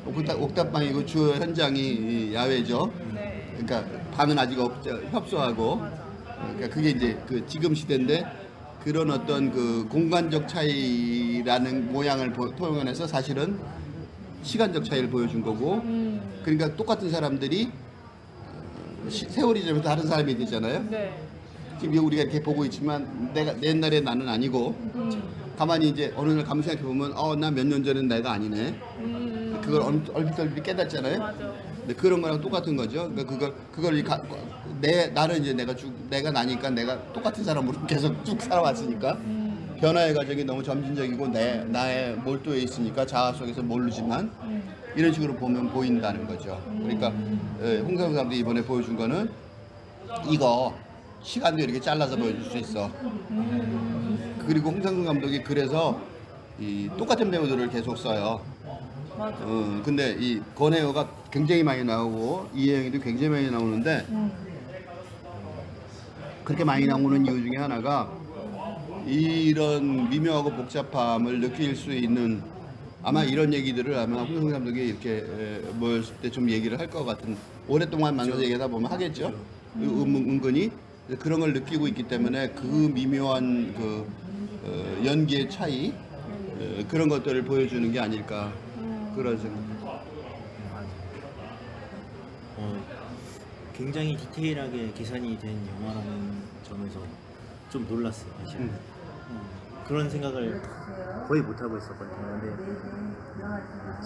옥탑방이고 주요 현장이 야외죠. 그러니까 방은 아직 없죠. 협소하고 그러니까 그게 이제 그 지금 시대인데 그런 어떤 그 공간적 차이라는 모양을 토용해서 사실은 시간적 차이를 보여준 거고 그러니까 똑같은 사람들이 세월이 지나면서 다른 사람이 되잖아요. 네. 지금 우리가 이렇게 보고 있지만 내 옛날에 나는 아니고 가만히 이제 어느 날 가만 생각해 보면 나 몇 년 전엔 내가 아니네. 그걸 얼핏 깨닫잖아요. 맞아. 근데 그런 거랑 똑같은 거죠. 그러니까 그걸 나는 이제 내가 나니까 내가 똑같은 사람으로 계속 쭉 살아왔으니까 변화의 과정이 너무 점진적이고 나의 몰두에 있으니까 자아 속에서 모르지만 이런 식으로 보인다는 거죠. 그러니까 홍상수 감독이 이번에 보여준 거는 이거 시간도 이렇게 잘라서 보여줄 수 있어. 그리고 홍상수 감독이 그래서 이 똑같은 배우들을 계속 써요. 맞아. 근데 이 권혜호가 굉장히 많이 나오고 이혜영이도 굉장히 많이 나오는데 그렇게 많이 나오는 이유 중에 하나가 이런 미묘하고 복잡함을 느낄 수 있는 아마 이런 얘기들을 아마 홍성 감독이 이렇게 모였을 때 좀 얘기를 할 것 같은, 오랫동안 만나서 얘기하다 보면 하겠죠. 은근히 그런 걸 느끼고 있기 때문에 그 미묘한 그 연기의 차이, 그런 것들을 보여주는 게 아닐까 그런 생각. 굉장히 디테일하게 계산이 된 영화라는 점에서 좀 놀랐어요. 사실. 그런 생각을 거의 못 하고 있었거든요. 근데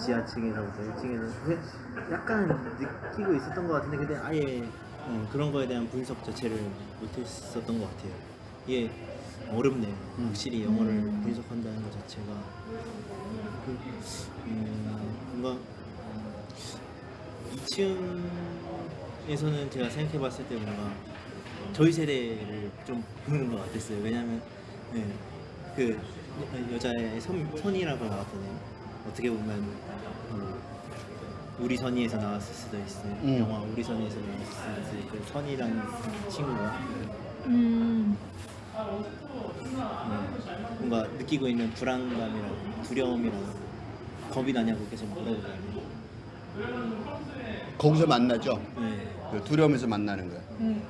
지하층에서부터 1층에서 약간 느끼고 있었던 것 같은데, 근데 아예 그런 거에 대한 분석 자체를 못했었던 것 같아요. 이게 어렵네요. 확실히 영화를 분석한다는 것 자체가 뭔가 2층에서는 제가 생각해봤을 때 뭔가 저희 세대를 좀 보는 것 같았어요. 왜냐하면 그 여자의 선이라고 나왔잖아요. 어떻게 보면 우리 선이에서 나왔을 수도 있어요. 영화 우리 선이에서 나왔을 수도 있고, 그 선이라는 친구가 뭔가 느끼고 있는 불안감이랑 두려움이랑 겁이 나냐고 계속 물어보잖아요. 거기서 만나죠. 네. 그 두려움에서 만나는 거야.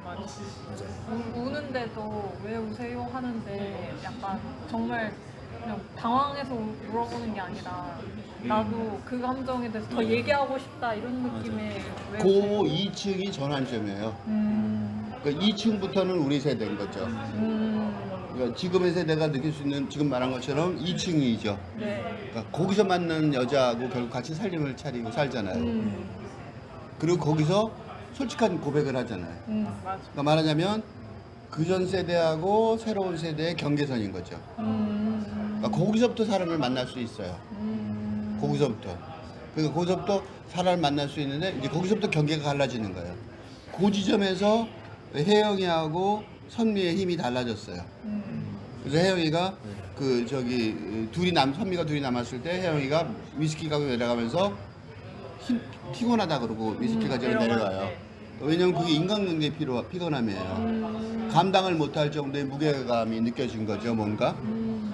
맞아. 맞아요. 우는데도 왜 우세요 하는데 약간 정말 그냥 당황해서 물어보는 게 아니라 나도 그 감정에 대해서 더 얘기하고 싶다 이런 느낌의 왜 그 우세요? 2층이 전환점이에요. 그러니까 2층부터는 우리 세대인 거죠. 그러니까 지금의 세대가 느낄 수 있는, 지금 말한 것처럼 2층이죠. 네. 그러니까 거기서 만난 여자하고 결국 같이 살림을 차리고 살잖아요. 그리고 거기서 솔직한 고백을 하잖아요. 맞아. 그러니까 말하자면 그전 세대하고 새로운 세대의 경계선인 거죠. 그러니까 거기서부터 사람을 만날 수 있어요. 거기서부터. 그러니까 거기서부터 사람을 만날 수 있는데 이제 거기서부터 경계가 갈라지는 거예요. 그 지점에서 혜영이하고 선미의 힘이 달라졌어요. 그래서 혜영이가 그 저기 선미가 둘이 남았을 때 혜영이가 위스키 가고 내려가면서 피곤하다 그러고 위스키 가지고 내려가요. 왜냐면 그게 인간관계 피곤함이에요. 감당을 못할 정도의 무게감이 느껴진 거죠, 뭔가.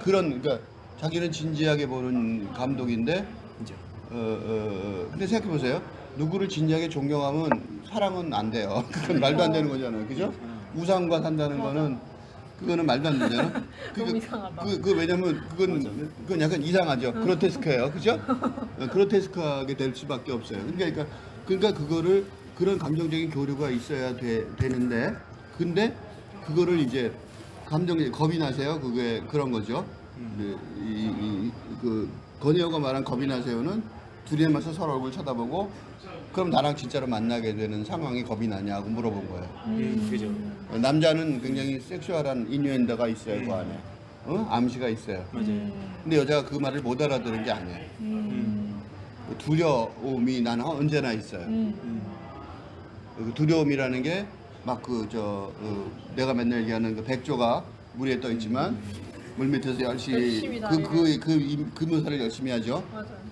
그러니까 자기는 진지하게 보는 감독인데, 그죠. 근데 생각해 보세요. 누구를 진지하게 존경하면 사랑은 안 돼요. 그건 말도 안 되는 거잖아요, 그죠? 우상과 산다는 거는 그거는 말도 안 되잖아. 너무 이상하다. 왜냐면 그건 약간 이상하죠. 그로테스크예요, 그죠? 그로테스크하게 될 수밖에 없어요. 그러니까 그거를 그런 감정적인 교류가 있어야 되는데, 근데 그거를 이제 겁이 나세요. 그게 그런 거죠. 그 건혜호가 말한 겁이 나세요는 둘이 만나서 서로 얼굴 쳐다보고 그럼 나랑 진짜로 만나게 되는 상황이 겁이 나냐고 물어본 거예요. 그죠. 남자는 굉장히 섹슈얼한 인nuendo가 있어요, 그 안에. 암시가 있어요. 맞아요. 근데 여자가 그 말을 못 알아들은 게 아니에요. 그 두려움이 나는 언제나 있어요. 그 두려움이라는 게 막 내가 맨날 얘기하는 그 백조가 물 위에 떠 있지만 물 밑에서 열심히 그 묘사를 열심히 하죠. 맞아요.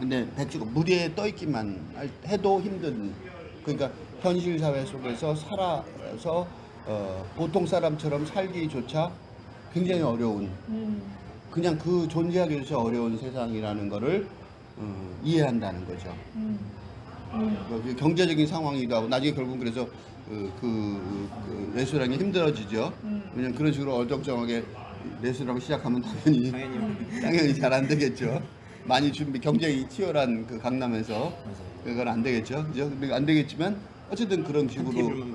근데 백조가 물 위에 떠 있기만 해도 힘든, 그러니까 현실 사회 속에서 살아서 보통 사람처럼 살기조차 굉장히 어려운, 그냥 그 존재하기조차 어려운 세상이라는 거를 이해한다는 거죠. 그 경제적인 상황이기도 하고 나중에 결국 그래서 그 레스토랑이 힘들어지죠. 왜냐면 그런 식으로 어정쩡하게 레스토랑을 시작하면 당연히 잘 안 되겠죠. 많이 경쟁이 치열한 그 강남에서 그건 안 되겠죠. 그죠? 근데 안 되겠지만 어쨌든 그런 식으로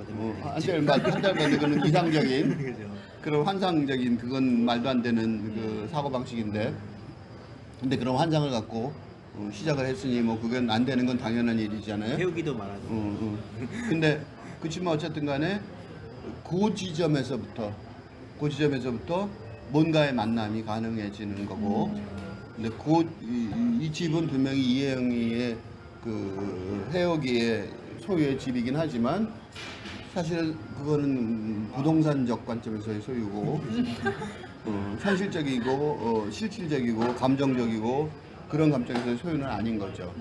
한 달 만에 그런 이상적인 그죠. 그런 환상적인, 그건 말도 안 되는 그 사고 방식인데, 근데 그런 환상을 갖고 시작을 했으니 뭐 그건 안 되는 건 당연한 일이잖아요. 태우기도 말하죠. 근데 그치만 어쨌든 간에 그 지점에서부터 뭔가의 만남이 가능해지는 거고, 근데 이 집은 분명히 이혜영이의 그 혜옥이의 소유의 집이긴 하지만 사실 그거는 부동산적 관점에서의 소유고, 현실적이고 실질적이고 감정적이고 그런 감정에서의 소유는 아닌 거죠.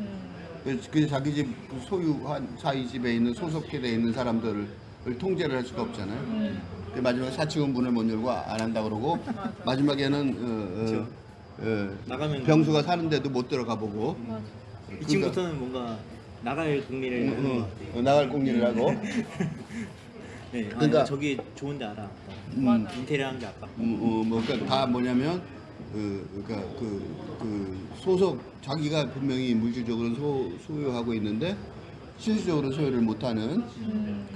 그래서 자기 집 소유한 자기 집에 있는 소속회대에 있는 사람들을 통제를 할 수가 없잖아요. 마지막에 4층은 문을 못 열고 안 한다 그러고, 마지막에는 나가면 병수가 사는데도 못 들어가 보고 맞아. 이 친구부터는 뭔가 나갈 국리를 하는 것 같아요. 나갈 공리를 하고 네, 그러니까- 저기 좋은데 알아. 맞아. 인테리어 한 게 아까. 뭐 그러니까 다 뭐냐면 그러니까 그 소속 자기가 분명히 물질적으로는 소유하고 있는데 실질적으로 소유를 못하는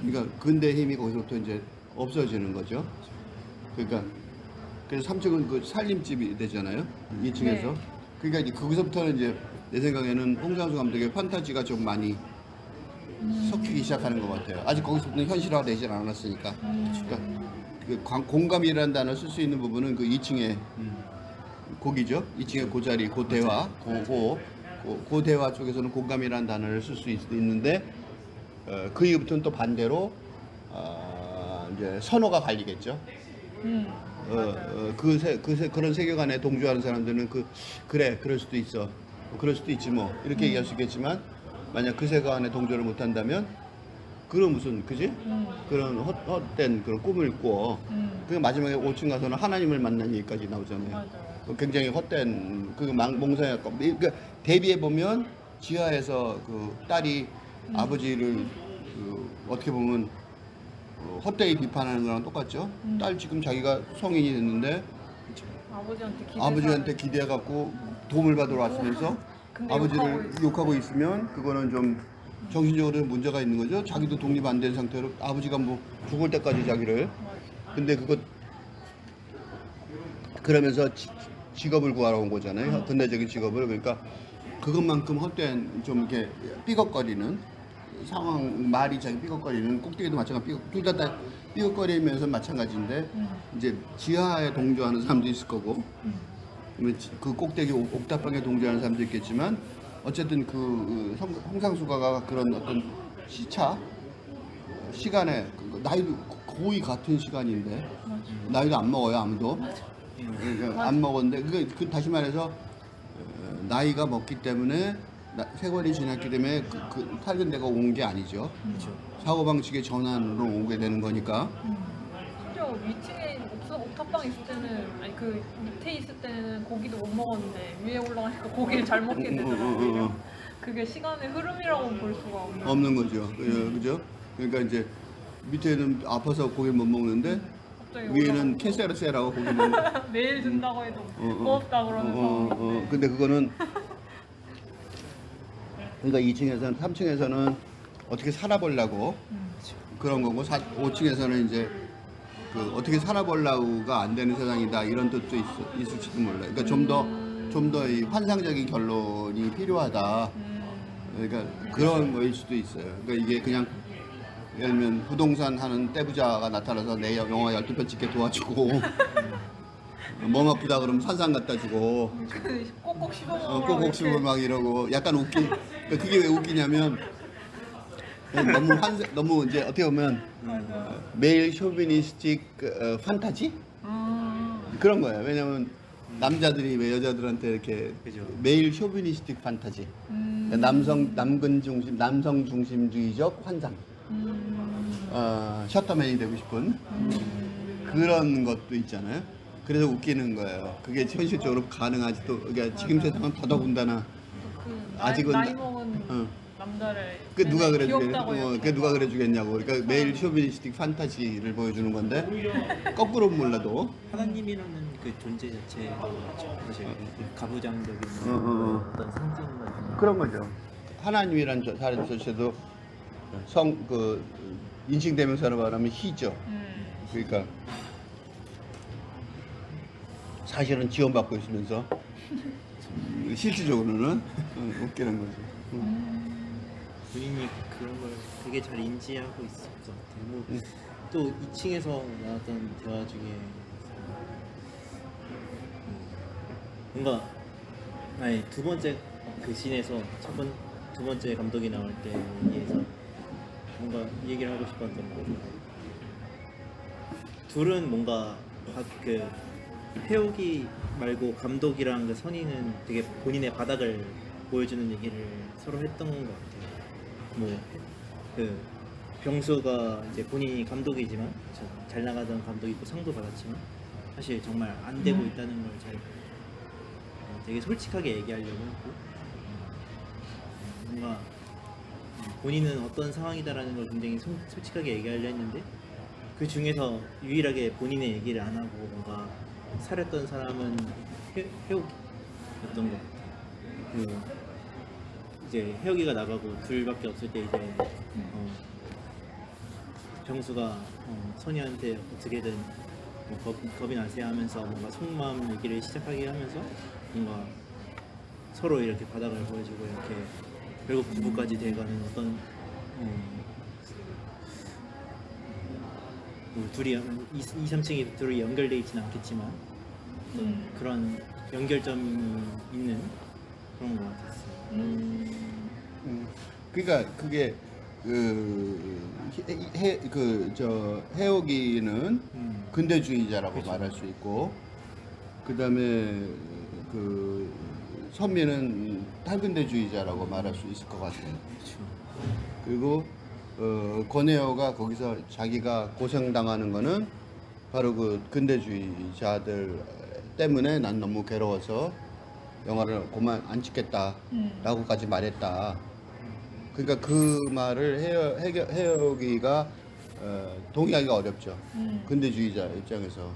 그러니까 근대 힘이 거기서부터 이제 없어지는 거죠. 그러니까 그래서 3층은 그 살림집이 되잖아요. 2층에서. 네. 그러니까 이제 거기서부터는 이제 내 생각에는 홍상수 감독의 판타지가 좀 많이 섞이기 시작하는 것 같아요. 아직 거기서부터는 현실화되지 않았으니까. 그러니까 그 공감이라는 단어 쓸 수 있는 부분은 그 2층에 고기죠. 2층의 고자리, 고대화, 고대화 쪽에서는 공감이라는 단어를 쓸 수 있는데 그 이후부터는 또 반대로 이제 선호가 갈리겠죠. 그런 세계관에 동조하는 사람들은 그래 그럴 수도 있어, 그럴 수도 있지 뭐 이렇게 얘기할 수 있겠지만 만약 그 세계관에 동조를 못한다면 그런 무슨 그지? 그런 헛된 그런 꿈을 꿔. 그 마지막에 5층 가서는 하나님을 만난 얘기까지 나오잖아요. 맞아. 굉장히 헛된 그 몽상했고 그러니까 대비해 보면 지하에서 그 딸이 아버지를 어떻게 보면 헛되이 비판하는 거랑 똑같죠. 딸 지금 자기가 성인이 됐는데 아버지한테 기대해 갖고 도움을 받으러 왔으면서 근데 아버지를 욕하고 있으면 그거는 좀 정신적으로 문제가 있는 거죠. 자기도 독립 안 된 상태로 아버지가 뭐 죽을 때까지 자기를 근데 그거 그러면서 직업을 구하러 온 거잖아요. 근대적인 직업을. 그러니까 그것만큼 헛된 좀 이렇게 삐걱거리는 상황 말이 자기 삐걱거리는 꼭대기도 마찬가지 둘 다 삐걱거리면서 마찬가지인데 이제 지하에 동조하는 사람도 있을 거고 그 꼭대기 옥탑방에 동조하는 사람도 있겠지만 어쨌든 그 홍상수가가 그런 어떤 시간에 나이도 거의 같은 시간인데 나이도 안 먹어요 아무도. 안 먹었는데 그 다시 말해서 나이가 먹기 때문에 세월이 지났기 때문에 그 살던 데가 온 게 아니죠. 그렇죠. 사고 방식의 전환으로 오게 되는 거니까. 심지어 위층에 옥탑방 있을 때는 아니 그 밑에 있을 때는 고기도 못 먹었는데 위에 올라가니까 고기를 잘 먹게 되더라고요. 그게 시간의 흐름이라고 볼 수가 없는 거죠. 그죠? 그러니까 이제 밑에는 아파서 고기를 못 먹는데 위에는 캐세르세라고 고기 먹는. 매일 준다고 해도 고맙다 그러면서. 근데 그거는 그러니까 2층에서는 3층에서는 어떻게 살아보려고 그런 거고 5층에서는 이제 그 어떻게 살아보려고가 안 되는 세상이다 이런 뜻도 있을지도 몰라요. 그러니까 좀 더 이 환상적인 결론이 필요하다. 그러니까 그런 거일 수도 있어요. 그러니까 이게 그냥 예를 들면 부동산 하는 떼부자가 나타나서 내 영화 12편 찍게 도와주고 몸 아프다 그러면 산삼 갖다 주고 꼭꼭 씹어먹으라고 꼭꼭 씹어 막 이러고 약간 그러니까 그게 왜 웃기냐면 너무 이제 어떻게 보면 메일 쇼비니스틱 판타지 그런 거예요. 왜냐면 남자들이 왜 여자들한테 이렇게 그죠. 메일 쇼비니스틱 판타지 남성 중심주의적 환상 셔터맨이 되고 싶은 그런 것도 있잖아요. 그래서 웃기는 거예요. 그게 현실적으로 가능하지도 그러니까 지금 세상은 더더군다나 아직은 나이 먹은 남자를 그 누가 귀엽다고 그 누가 그래주겠냐고. 그러니까 매일 쇼비니스틱 판타지를 보여주는 건데 거꾸로 몰라도 하나님이라는 그 존재 자체가 사실 가부장적인 어떤 상징 같은 그런 거죠. 하나님이란 사람 자체도 그 인칭대명사로 말하면 희죠. 그러니까 사실은 지원받고 있으면서 실질적으로는 웃기는 거죠. 본인이 그런 걸 되게 잘 인지하고 있을 것 같아요. 또 2층에서 나왔던 대화 중에 뭔가 아니 두 번째 그 씬에서 두 번째 감독이 나올 때에서 뭔가 얘기를 하고 싶었던 거 둘은 뭔가 그 태욱이 말고 감독이랑 그 선희는 되게 본인의 바닥을 보여주는 얘기를 서로 했던 것 같아요. 뭐 그 병수가 이제 본인이 감독이지만 잘 나가던 감독이고 상도 받았지만 사실 정말 안 되고 있다는 걸 잘 되게 솔직하게 얘기하려고 했고 뭔가 본인은 어떤 상황이다라는 걸 굉장히 솔직하게 얘기하려 했는데 그 중에서 유일하게 본인의 얘기를 안 하고 뭔가 사렸던 사람은 해옥이었던 것 같아요. 그 이제 해옥이가 나가고 둘밖에 없을 때 이제 병수가 선이한테 어떻게든 겁이 나세요 하면서 뭔가 속마음 얘기를 시작하게 하면서 뭔가 서로 이렇게 바닥을 보여주고 이렇게 결국 부부까지 돼가는 어떤 뭐 둘이 2, 3층이 둘이 연결돼 있지는 않겠지만 어떤 그런 연결점이 있는 그런 것 같았어요. 그러니까 그게 해옥이는 근대주의자라고 말할 수 있고, 그다음에 그 선미는 탈근대주의자라고 말할 수 있을 것 같아요. 그리고 권혜여가 거기서 자기가 고생당하는 거는 바로 그 근대주의자들 때문에 난 너무 괴로워서 영화를 그만 안 찍겠다라고까지 말했다. 그러니까 그 말을 해여기가 동의하기가 어렵죠. 근대주의자 입장에서.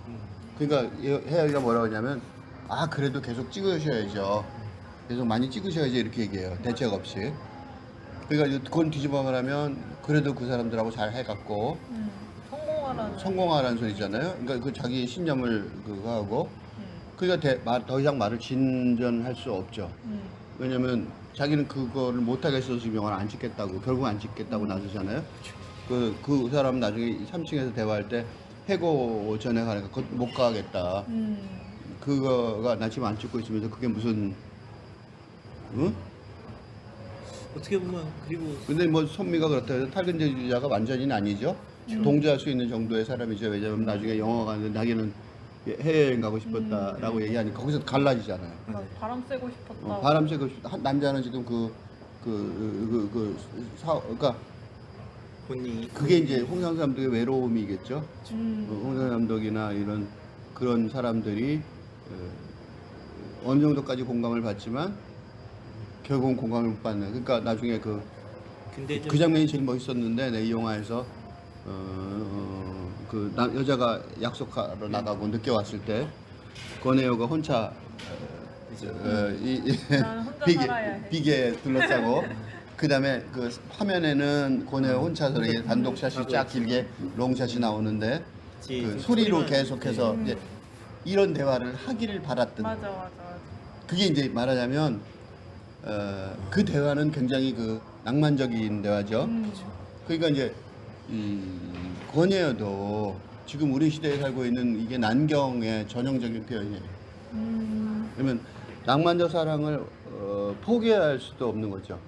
그러니까 해여기가 뭐라고 하냐면, 아 그래도 계속 찍으셔야죠. 계속 많이 찍으셔야지 이렇게 얘기해요. 대책 없이. 그러니까 그건 뒤집어 말하면 그래도 그 사람들하고 잘 해갖고 성공하라는 소리잖아요. 그러니까 그 자기 신념을 그거 하고. 그러니까 더 이상 말을 진전할 수 없죠. 왜냐면 자기는 그거를 못하겠어서 지금 영화를 안 찍겠다고, 결국 안 찍겠다고 나서잖아요. 그 사람 나중에 3층에서 대화할 때 해고 전에 가니까 못 가겠다. 그거가 나 지금 안 찍고 있으면서 그게 무슨, 응? 어떻게 보면 그리고 근데 뭐 선미가 그렇다 해서 탈근대주의자가 완전히는 아니죠. 동조할 수 있는 정도의 사람이죠. 왜냐면 나중에 영화가 가는데 자기는 해외여행 가고 싶었다라고 얘기하니까 거기서 갈라지잖아요. 바람 쐬고 싶었다. 바람 쐬고 싶다. 남자는 지금 그러니까 본인이 그게 이제 홍상수 감독의 외로움이겠죠. 홍상수 감독이나 이런 그런 사람들이 어느 정도까지 공감을 받지만 결국은 공감을 못 받는. 그러니까 나중에 근데 좀 그 장면이 제일 멋있었는데 내 이 영화에서 여자가 약속하러 나가고 늦게 왔을 때 권혜여가 혼자 난 혼자 살아야 해. 비계에 둘러싸고 그 다음에 그 화면에는 권혜여 혼자서 이렇게 단독샷이 쫙 길게 롱샷이 나오는데 그 소리로 소리만, 계속해서 이제 이런 대화를 하기를 바랐던. 맞아. 그게 이제 말하자면 그 대화는 굉장히 그 낭만적인 대화죠. 그러니까 이제 권혜여도 지금 우리 시대에 살고 있는 이게 난경의 전형적인 표현이에요. 그러면 낭만적 사랑을 포기할 수도 없는 거죠.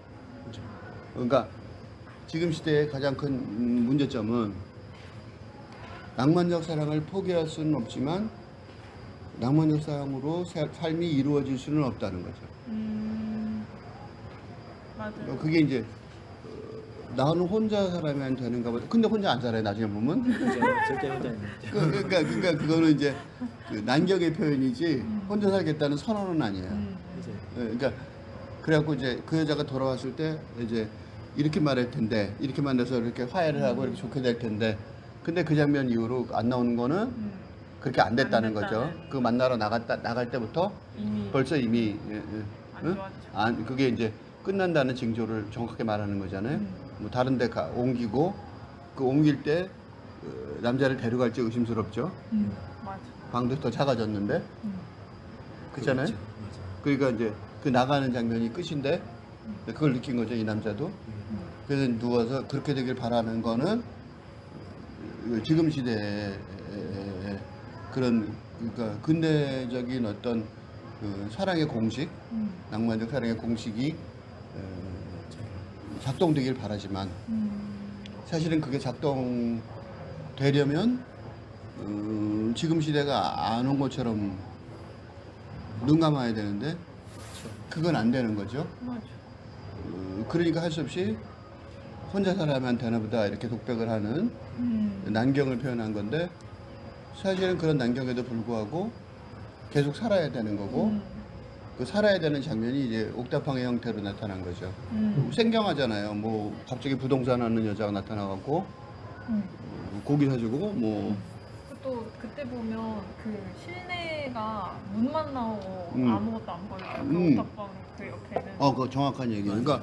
그러니까 지금 시대의 가장 큰 문제점은 낭만적 사랑을 포기할 수는 없지만 낭만적 사랑으로 삶이 이루어질 수는 없다는 거죠. 맞아요. 그게 이제 나는 혼자 살아야만 되는가 보다. 근데 혼자 안 살아요. 나중에 보면. 절대 혼자 안 그러니까 그거는 이제 그 난격의 표현이지 혼자 살겠다는 선언은 아니에요. 그러니까 그래갖고 이제 그 여자가 돌아왔을 때 이제 이렇게 말할 텐데, 이렇게 만나서 이렇게 화해를 하고 이렇게 좋게 될 텐데, 근데 그 장면 이후로 안 나오는 거는 그렇게 안 됐다는 거죠. 그 만나러 나갈 때부터 벌써 이미 안 좋았죠. 그게 이제 끝난다는 징조를 정확하게 말하는 거잖아요. 뭐 다른 데 옮기고 그 옮길 때 남자를 데려갈지 의심스럽죠. 맞아. 방도 더 작아졌는데. 그렇잖아요. 그러니까 이제 그 나가는 장면이 끝인데 그걸 느낀 거죠, 이 남자도. 그래서 누워서 그렇게 되길 바라는 거는 지금 시대에 그런, 그러니까 근대적인 어떤 그 사랑의 공식, 낭만적 사랑의 공식이 작동되길 바라지만 사실은 그게 작동되려면 지금 시대가 안 온 것처럼 눈 감아야 되는데 그건 안 되는 거죠. 맞아. 그러니까 할 수 없이 혼자 살아야만 되나 보다 이렇게 독백을 하는 난경을 표현한 건데, 사실은 그런 난경에도 불구하고 계속 살아야 되는 거고 그 살아야 되는 장면이 이제 옥탑방의 형태로 나타난 거죠. 생경하잖아요. 뭐 갑자기 부동산 하는 여자가 나타나갖고 고기 사주고 뭐 또 그때 보면 그 실내가 문만 나오고 음. 아무것도 안 보이고 그 음. 옥탑방 그 옆에는 그거 정확한 얘기예요. 그러니까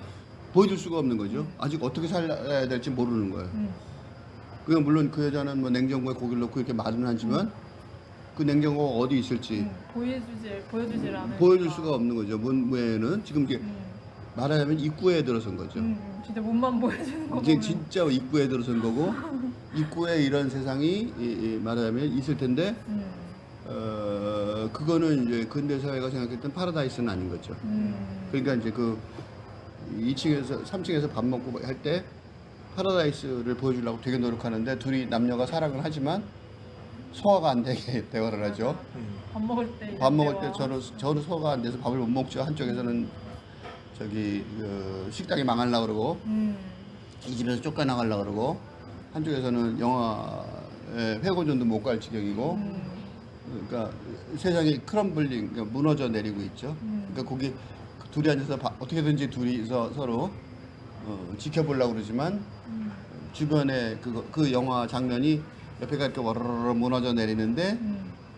보여줄 수가 없는 거죠. 아직 어떻게 살아야 될지 모르는 거예요. 그 물론 그 여자는 뭐 냉장고에 고기를 넣고 이렇게 말은 하지만 그 냉장고가 어디 있을지 보여주질 않으니까 보여줄 수가 없는 거죠. 문 외에는 지금 이게 말하자면 입구에 들어선 거죠. 진짜 문만 보여주는 거 이제 보면 진짜 입구에 들어선 거고 입구에 이런 세상이 말하자면 있을 텐데 그거는 이제 근대 사회가 생각했던 파라다이스는 아닌 거죠. 그러니까 이제 그 2층에서 3층에서 밥 먹고 할 때 파라다이스를 보여주려고 되게 노력하는데 둘이 남녀가 사랑을 하지만 소화가 안 되게 대화를 하죠. 밥 먹을 때 밥 먹을 대화. 때 저는 소화가 안 돼서 밥을 못 먹죠. 한쪽에서는 저기 그 식당이 망하려고 그러고 이 집에서 쫓겨나가려고 그러고 한쪽에서는 영화에 회고전도 못 갈 지경이고 그러니까 세상이 크럼블링 그러니까 무너져 내리고 있죠. 그러니까 거기 둘이 앉아서 어떻게든지 둘이서 서로 지켜보려고 그러지만 주변에 그 영화 장면이 옆에가 이렇게 와르르 무너져 내리는데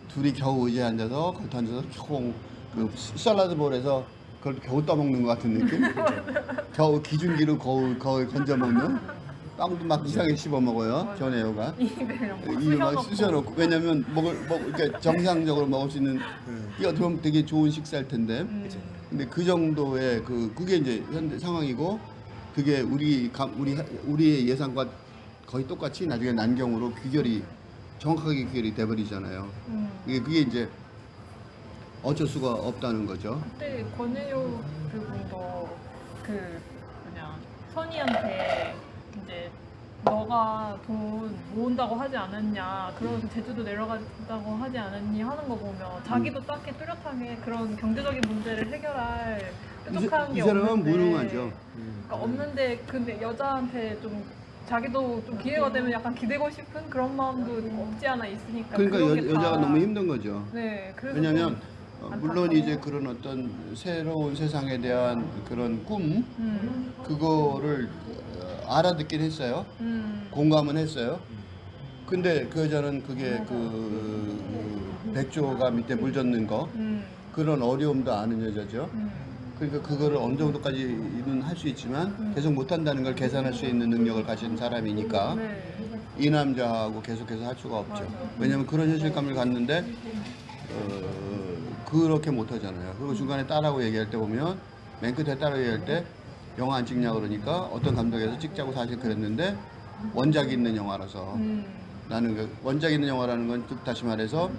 둘이 겨우 의자에 앉아서 거기 앉아서 총그 샐러드 볼에서 그걸 겨우 떠먹는 것 같은 느낌? 겨우 기준기로 거울 건져 먹는 빵도 막 이상하게 씹어 먹어요. 전혜요가 입에 막 막 쑤셔놓고 왜냐면 이렇게 정상적으로 먹을 수 있는 이게 어떻게 보면 되게 좋은 식사일 텐데 근데 그 정도의 그게 이제 현대 상황이고 그게 우리의 예상과 거의 똑같이 나중에 난경으로 정확하게 귀결이 돼버리잖아요. 그게 이제 어쩔 수가 없다는 거죠. 그때 권혜요 그분도 그 선희한테 이제 너가 돈 모은다고 하지 않았냐 그러면서 제주도 내려간다고 하지 않았니 하는 거 보면 자기도 딱히 뚜렷하게 그런 경제적인 문제를 해결할 뾰족한 게 이 사람은 없는데 무능하죠. 그러니까 없는데 근데 여자한테 좀 자기도 좀 기회가 되면 약간 기대고 싶은 그런 마음도 없지 않아 있으니까 그러니까 그런 게 여자가 다- 너무 힘든 거죠. 네 그래서 왜냐하면 좀 물론 안타까워. 이제 그런 어떤 새로운 세상에 대한 그런 꿈 그거를 알아듣긴 했어요. 공감은 했어요. 근데 그 여자는 그게 백조가 밑에 물 젓는 거 그런 어려움도 아는 여자죠. 그러니까 그거를 어느 정도까지는 할 수 있지만 계속 못한다는 걸 계산할 수 있는 능력을 가진 사람이니까 네. 이 남자하고 계속해서 할 수가 없죠. 맞아요. 왜냐하면 그런 현실감을 갖는데 그렇게 못하잖아요. 그리고 중간에 딸하고 얘기할 때 보면 맨 끝에 딸하고 얘기할 때 영화 안 찍냐 그러니까 어떤 감독에서 찍자고 사실 그랬는데 원작이 있는 영화라서 나는 원작 있는 영화라는 건 즉 다시 말해서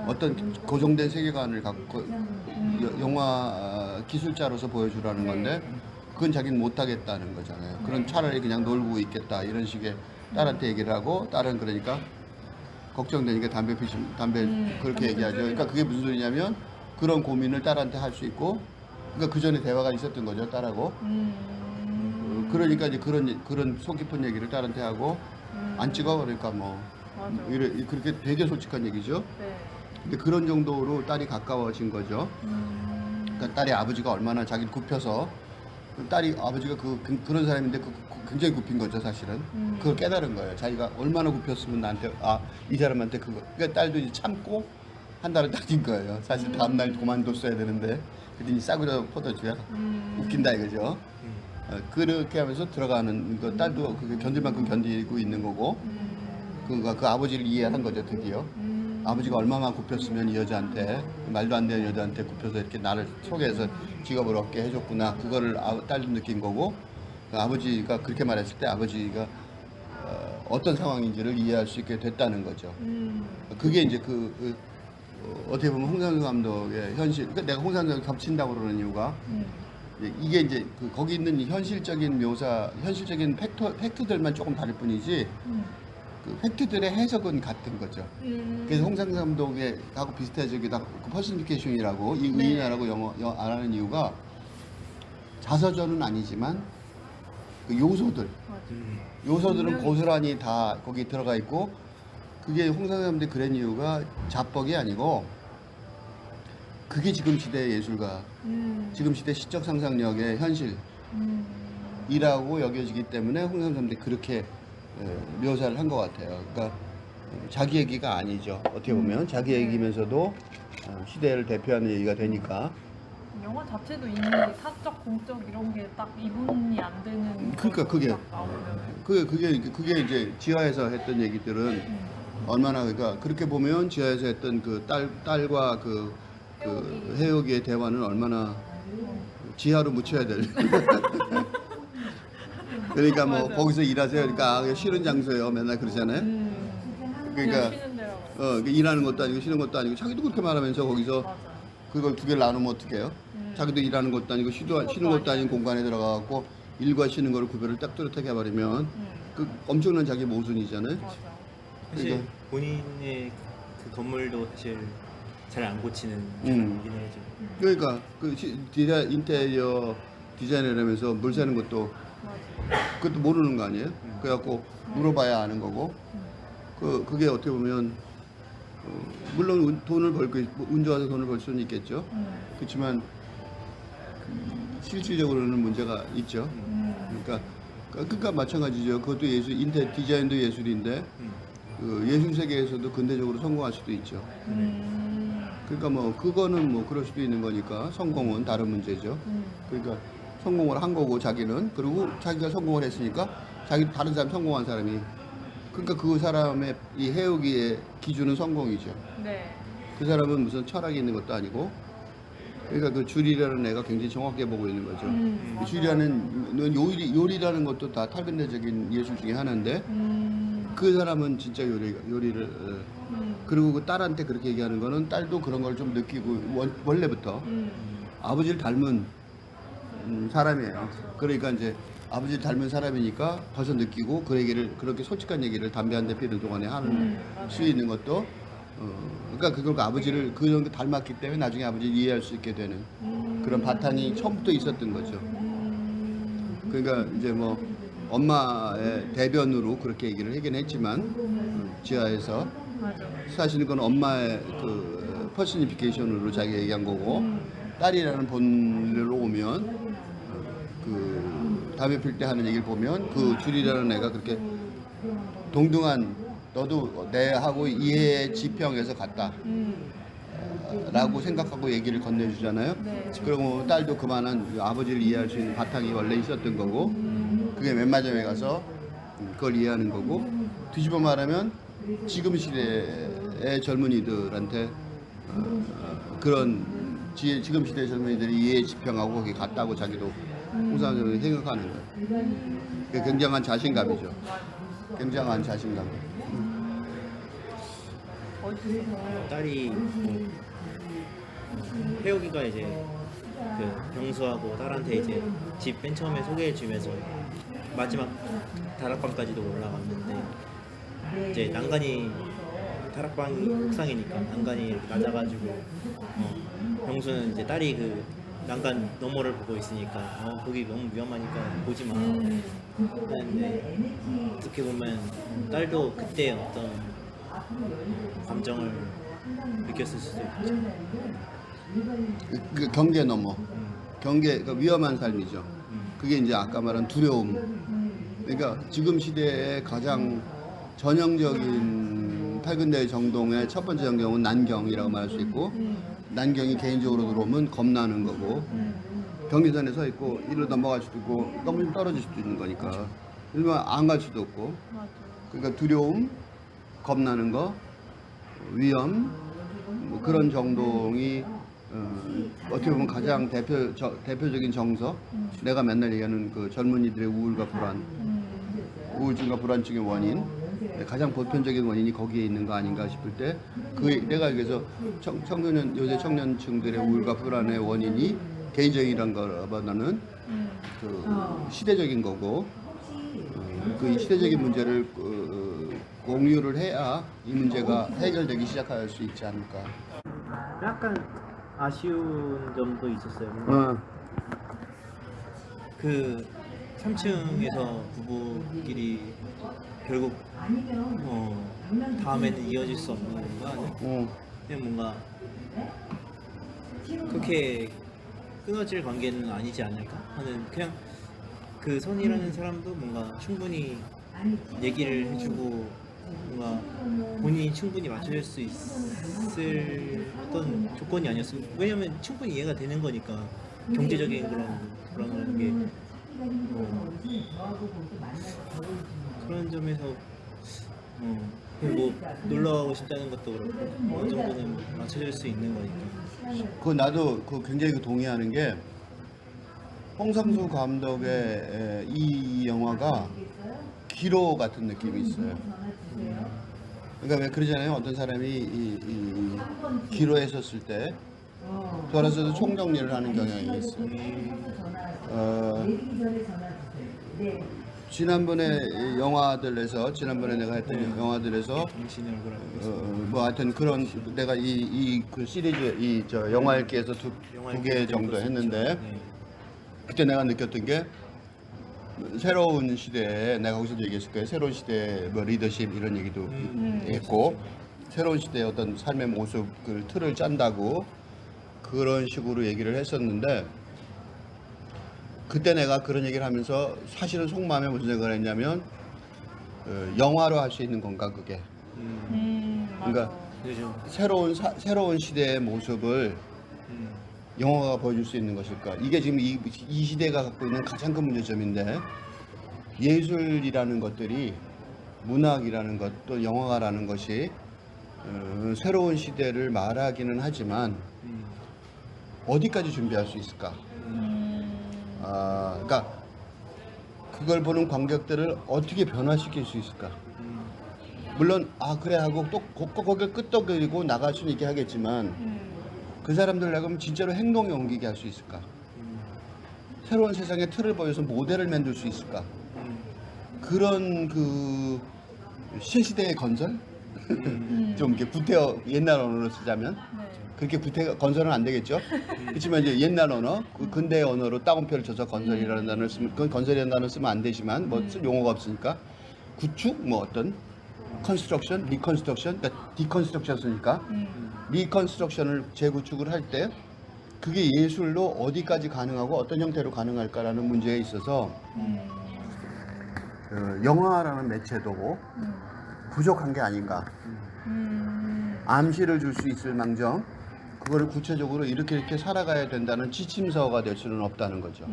어떤 고정된 세계관을 갖고 영화 기술자로서 보여주라는 건데 그건 자기는 못하겠다는 거잖아요. 그런 차라리 그냥 놀고 있겠다 이런 식의 딸한테 얘기를 하고 딸은 그러니까 걱정되니까 담배 그렇게 얘기하죠. 그러니까 그게 무슨 소리냐면 그런 고민을 딸한테 할 수 있고 그러니까 그 전에 대화가 있었던 거죠 딸하고. 그러니까 이제 그런 속 깊은 얘기를 딸한테 하고 안 찍어 그러니까 뭐 맞아. 그렇게 되게 솔직한 얘기죠. 네. 근데 그런 정도로 딸이 가까워진 거죠. 그러니까 딸의 아버지가 얼마나 자기를 굽혀서 딸이 아버지가 그런 사람인데 굉장히 굽힌 거죠 사실은. 그걸 깨달은 거예요. 자기가 얼마나 굽혔으면 나한테 이 사람한테 그거. 그러니까 딸도 이제 참고 한 달을 따진 거예요. 사실 다음 날 그만뒀어야 되는데 그랬더니 싸구려 포도주야. 웃긴다 이거죠. 그렇게 하면서 들어가는 거 딸도 그게 견딜 만큼 견디고 있는 거고 그 아버지를 이해한 거죠 드디어. 아버지가 얼마나 굽혔으면 이 여자한테 말도 안 되는 여자한테 굽혀서 이렇게 나를 소개해서 직업을 얻게 해줬구나 그거를 딸도 느낀 거고 그 아버지가 그렇게 말했을 때 아버지가 어떤 상황인지를 이해할 수 있게 됐다는 거죠. 그게 이제 어떻게 보면 홍상수 감독의 현실. 그러니까 내가 홍상수 감독 겹친다고 그러는 이유가 이게 이제 거기 있는 현실적인 묘사, 현실적인 팩트들만 조금 다를 뿐이지. 그 팩트들의 해석은 같은 거죠. 그래서 홍상수 감독의 하고 비슷해지기도 하고 퍼스니피케이션이라고 이 네. 의인화라고 영어 안 하는 이유가 자서전은 아니지만 그 요소들은 고스란히 다 거기 들어가 있고 그게 홍상수 감독이 그런 이유가 자뻑이 아니고 그게 지금 시대의 예술가, 지금 시대 시적 상상력의 현실이라고 여겨지기 때문에 홍상수 선생님이 그렇게 묘사를 한 것 같아요. 그러니까 자기 얘기가 아니죠. 어떻게 보면 자기 얘기면서도 시대를 대표하는 얘기가 되니까. 영화 자체도 이미 사적, 공적 이런 게 딱 이분이 안 되는. 그러니까 그게 딱 나오면. 그게 이제 지하에서 했던 얘기들은 얼마나 그러니까 그렇게 보면 지하에서 했던 그 딸과 그 해옥이의 대화는 얼마나 지하로 묻혀야 될. 그러니까 뭐 맞아. 거기서 일하세요. 그러니까 아, 싫은 장소예요. 맨날 그러잖아요. 그러니까 그냥 쉬는 데라고. 일하는 것도 아니고 쉬는 것도 아니고 자기도 그렇게 말하면서 거기서 맞아. 그걸 두 개를 나누면 어떡해요? 자기도 일하는 것도 아니고 쉬는 것도 아닌 공간에 들어가갖고 일과 쉬는 거를 구별을 딱 뚜렷하게 해버리면 그 엄청난 자기 모순이잖아요. 맞아. 사실 그러니까. 본인의 그 건물도 사실 잘 안 고치는 사람이긴 하죠. 그러니까 인테리어 디자이너라면서 물 새는 것도 맞아. 그것도 모르는 거 아니에요? 그래갖고 물어봐야 아는 거고 그게 어떻게 보면 물론 돈을 벌고 운 좋아서 돈을 벌 수는 있겠죠. 그렇지만 실질적으로는 문제가 있죠. 그러니까 마찬가지죠. 그것도 디자인도 예술인데 그 예술 세계에서도 근대적으로 성공할 수도 있죠. 그러니까 뭐 그거는 뭐 그럴 수도 있는 거니까 성공은 다른 문제죠. 그러니까 성공을 한 거고 자기는 그리고 자기가 성공을 했으니까 다른 사람 성공한 사람이 그러니까 그 사람의 이 해오기의 기준은 성공이죠. 네. 그 사람은 무슨 철학이 있는 것도 아니고 그러니까 그 줄이라는 애가 굉장히 정확하게 보고 있는 거죠. 맞아. 줄이라는 요리라는 것도 다 탈근대적인 예술 중에 하나인데 그 사람은 진짜 요리를 그리고 그 딸한테 그렇게 얘기하는 거는 딸도 그런 걸 좀 느끼고 원래부터 아버지를 닮은 사람이에요. 그러니까 이제 아버지를 닮은 사람이니까 벌써 느끼고 그 얘기를 그렇게 솔직한 얘기를 담배 한 대 피우는 동안에 하는 수 있는 것도 그러니까 그걸 아버지를 그 정도 닮았기 때문에 나중에 아버지를 이해할 수 있게 되는 그런 바탕이 처음부터 있었던 거죠. 그러니까 이제 뭐 엄마의 대변으로 그렇게 얘기를 하긴 했지만 지하에서 맞아. 사실은 그건 엄마의 그 퍼스니피케이션으로 자기가 얘기한 거고 딸이라는 본으로 오면 그 담배 필 때 하는 얘기를 보면 그 줄이라는 애가 그렇게 동등한 너도 내하고 이해의 지평에서 같다 라고 생각하고 얘기를 건네주잖아요. 네. 그리고 딸도 그만한 아버지를 이해할 수 있는 바탕이 원래 있었던 거고 그게 맨 마지막에 가서 그걸 이해하는 거고 뒤집어 말하면 지금 시대의 젊은이들한테 그런 지금 시대의 젊은이들이 이해의 지평하고 거기 같다고 자기도 홍상수 생각하는 거예요. 그게 굉장한 자신감이죠. 굉장한 자신감. 딸이 해옥이가 이제 그 병수하고 딸한테 이제 집 맨 처음에 소개해 주면서 마지막 다락방까지도 올라갔는데 이제 난간이 다락방이 옥상이니까 난간이 이렇게 낮아가지고 병수는 이제 딸이 그 난간 너머를 보고 있으니까 거기 너무 위험하니까 보지 마. 근데 어떻게 보면 딸도 그때 어떤 감정을 느꼈을 수도 있죠. 그 경계 넘어. 경계, 그 위험한 삶이죠. 그게 이제 아까 말한 두려움. 그러니까 지금 시대의 가장 전형적인 8근대 정동의 첫 번째 전경은 난경이라고 말할 수 있고, 난경이 개인적으로 들어오면 겁나는 거고, 경계선에 서 있고, 이리로 넘어갈 수도 있고, 넘어지면 떨어질 수도 있는 거니까. 일반 안 갈 수도 없고. 그러니까 두려움, 겁나는 거, 위험, 뭐 그런 정동이 어떻게 보면 가장 대표적인 정서, 내가 맨날 얘기하는 그 젊은이들의 우울과 불안, 우울증과 불안증의 원인, 가장 보편적인 원인이 거기에 있는 거 아닌가 싶을 때, 내가 여기서 요새 청년층들의 우울과 불안의 원인이 개인적이란 거보다는 그 시대적인 거고, 그 시대적인 문제를 공유를 해야 이 문제가 해결되기 시작할 수 있지 않을까. 약간 아쉬운 점도 있었어요. 그 3층에서 부부끼리 결국 다음에는 이어질 수 없는 거 아니야? 그냥 뭔가 그렇게 끊어질 관계는 아니지 않을까 하는 그냥 그 선이라는 사람도 뭔가 충분히 얘기를 해주고 뭔가 본인이 충분히 맞춰줄 수 있을 어떤 조건이 아니었으면 왜냐면 충분히 이해가 되는 거니까 경제적인 그런 게 그런 점에서 뭐 놀러 가고 싶다는 것도 그렇고 어느 정도는 맞춰줄 수 있는 거니까. 그 나도 그 굉장히 그 동의하는 게 홍상수 감독의 이 영화가 기로 같은 느낌이 있어요. 그러니까 왜 그러잖아요. 어떤 사람이 이 기로에 섰을 때 돌아서서 총정리를 하는 경향이 있어요. 지난번에 지난번에 내가 했던 영화들에서 당신의 얼굴 알고 있어. 뭐 하여튼 그런 내가 이 그 시리즈 저 영화 읽기에서 두 개 정도 했는데 네. 그때 내가 느꼈던 게 새로운 시대에 내가 거기서도 얘기했을 거예요. 새로운 시대의 뭐 리더십 이런 얘기도 했고 새로운 시대의 어떤 삶의 모습을 틀을 짠다고 그런 식으로 얘기를 했었는데 그때 내가 그런 얘기를 하면서 사실은 속마음에 무슨 생각을 했냐면 영화로 할 수 있는 건가 그게 그러니까 그죠. 새로운 시대의 모습을 영화가 보여줄 수 있는 것일까? 이게 지금 이 시대가 갖고 있는 가장 큰 문제점인데 예술이라는 것들이 문학이라는 것 또 영화라는 것이 새로운 시대를 말하기는 하지만 어디까지 준비할 수 있을까? 그러니까 그걸 보는 관객들을 어떻게 변화시킬 수 있을까? 물론 그래 하고 또 거기를 끄떡거리고 나갈 수는 있게 하겠지만 그 사람들 나가면 진짜로 행동에 옮기게 할 수 있을까? 새로운 세상의 틀을 보여서 모델을 만들 수 있을까? 그런 그 시대의 건설? 좀 이렇게 구태여 옛날 언어로 쓰자면 그렇게 건설은 안 되겠죠. 그렇지만 이제 옛날 언어, 그 근대 언어로 따옴표를 쳐서 건설이라는 단어를 쓰면 그건 건설이라는 단어를 쓰면 안 되지만 뭐 쓸 용어가 없으니까 구축 뭐 어떤 컨스트럭션, 리컨스트럭션, 그러니까 디컨스트럭션 쓰니까 리컨스트럭션을 재구축을 할 때 그게 예술로 어디까지 가능하고 어떤 형태로 가능할까라는 문제에 있어서 영화라는 매체도 부족한 게 아닌가. 암시를 줄 수 있을 망정 그거를 구체적으로 이렇게 살아가야 된다는 지침서가 될 수는 없다는 거죠.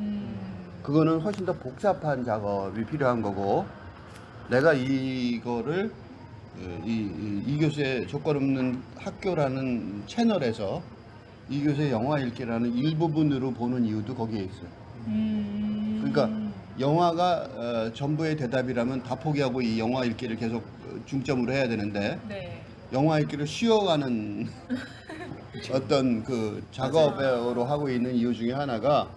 그거는 훨씬 더 복잡한 작업이 필요한 거고 내가 이거를 이 교수의 조건 없는 학교라는 채널에서 이 교수의 영화 읽기라는 일부분으로 보는 이유도 거기에 있어요. 그러니까 영화가 전부의 대답이라면 다 포기하고 이 영화 읽기를 계속 중점으로 해야 되는데 영화 읽기를 쉬어가는 어떤 그 작업으로 하고 있는 이유 중에 하나가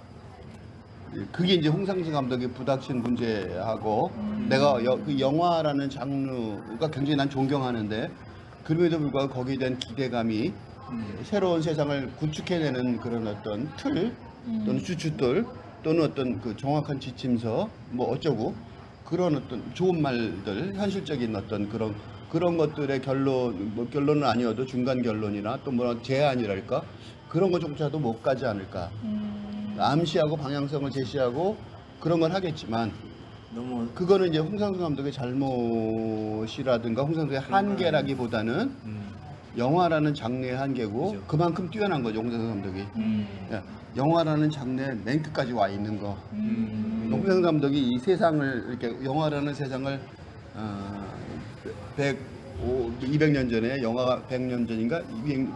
그게 이제 홍상수 감독의 부닥친 문제하고 내가 그 영화라는 장르가 굉장히 난 존경하는데 그럼에도 불구하고 거기에 대한 기대감이 새로운 세상을 구축해내는 그런 어떤 틀 또는 주춧돌 또는 어떤 그 정확한 지침서 뭐 어쩌고 그런 어떤 좋은 말들 현실적인 어떤 그런 것들의 결론 뭐 결론은 아니어도 중간 결론이나 또 뭐 제안이랄까 그런 것조차도 못 가지 않을까. 암시하고 방향성을 제시하고 그런 건 하겠지만 너무 그거는 이제 홍상수 감독의 잘못이라든가 홍상수의 한계라기보다는 영화라는 장르의 한계고 그죠. 그만큼 뛰어난 거죠 홍상수 감독이. 영화라는 장르의 맨 끝까지 와 있는 거. 홍상수 감독이 이 세상을 이렇게 영화라는 세상을 200년 전에 영화가 100년 전인가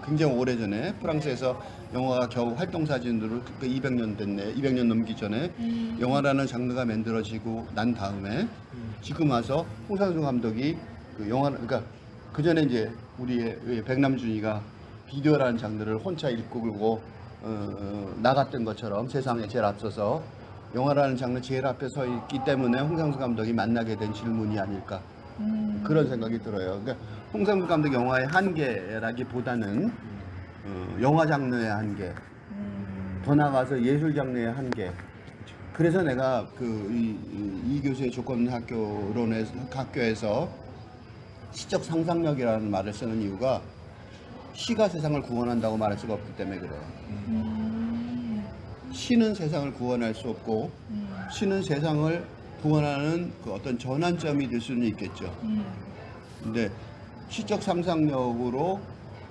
굉장히 오래 전에 프랑스에서 영화가 겨우 활동 사진으로 200년 됐네 200년 넘기 전에 영화라는 장르가 만들어지고 난 다음에 지금 와서 홍상수 감독이 그 영화 그러니까 그 전에 이제 우리의 백남준이가 비디오라는 장르를 혼자 일구고 나갔던 것처럼 세상에 제일 앞서서 영화라는 장르 제일 앞에 서 있기 때문에 홍상수 감독이 만나게 된 질문이 아닐까. 그런 생각이 들어요. 그러니까 홍상수 감독 영화의 한계라기보다는 영화 장르의 한계, 더 나아가서 예술 장르의 한계. 그래서 내가 이 교수의 조건 학교에서 시적 상상력이라는 말을 쓰는 이유가 시가 세상을 구원한다고 말할 수가 없기 때문에 그래요. 시는 세상을 구원할 수 없고 시는 세상을 구원하는 그 어떤 전환점이 될 수는 있겠죠. 근데 시적 상상력으로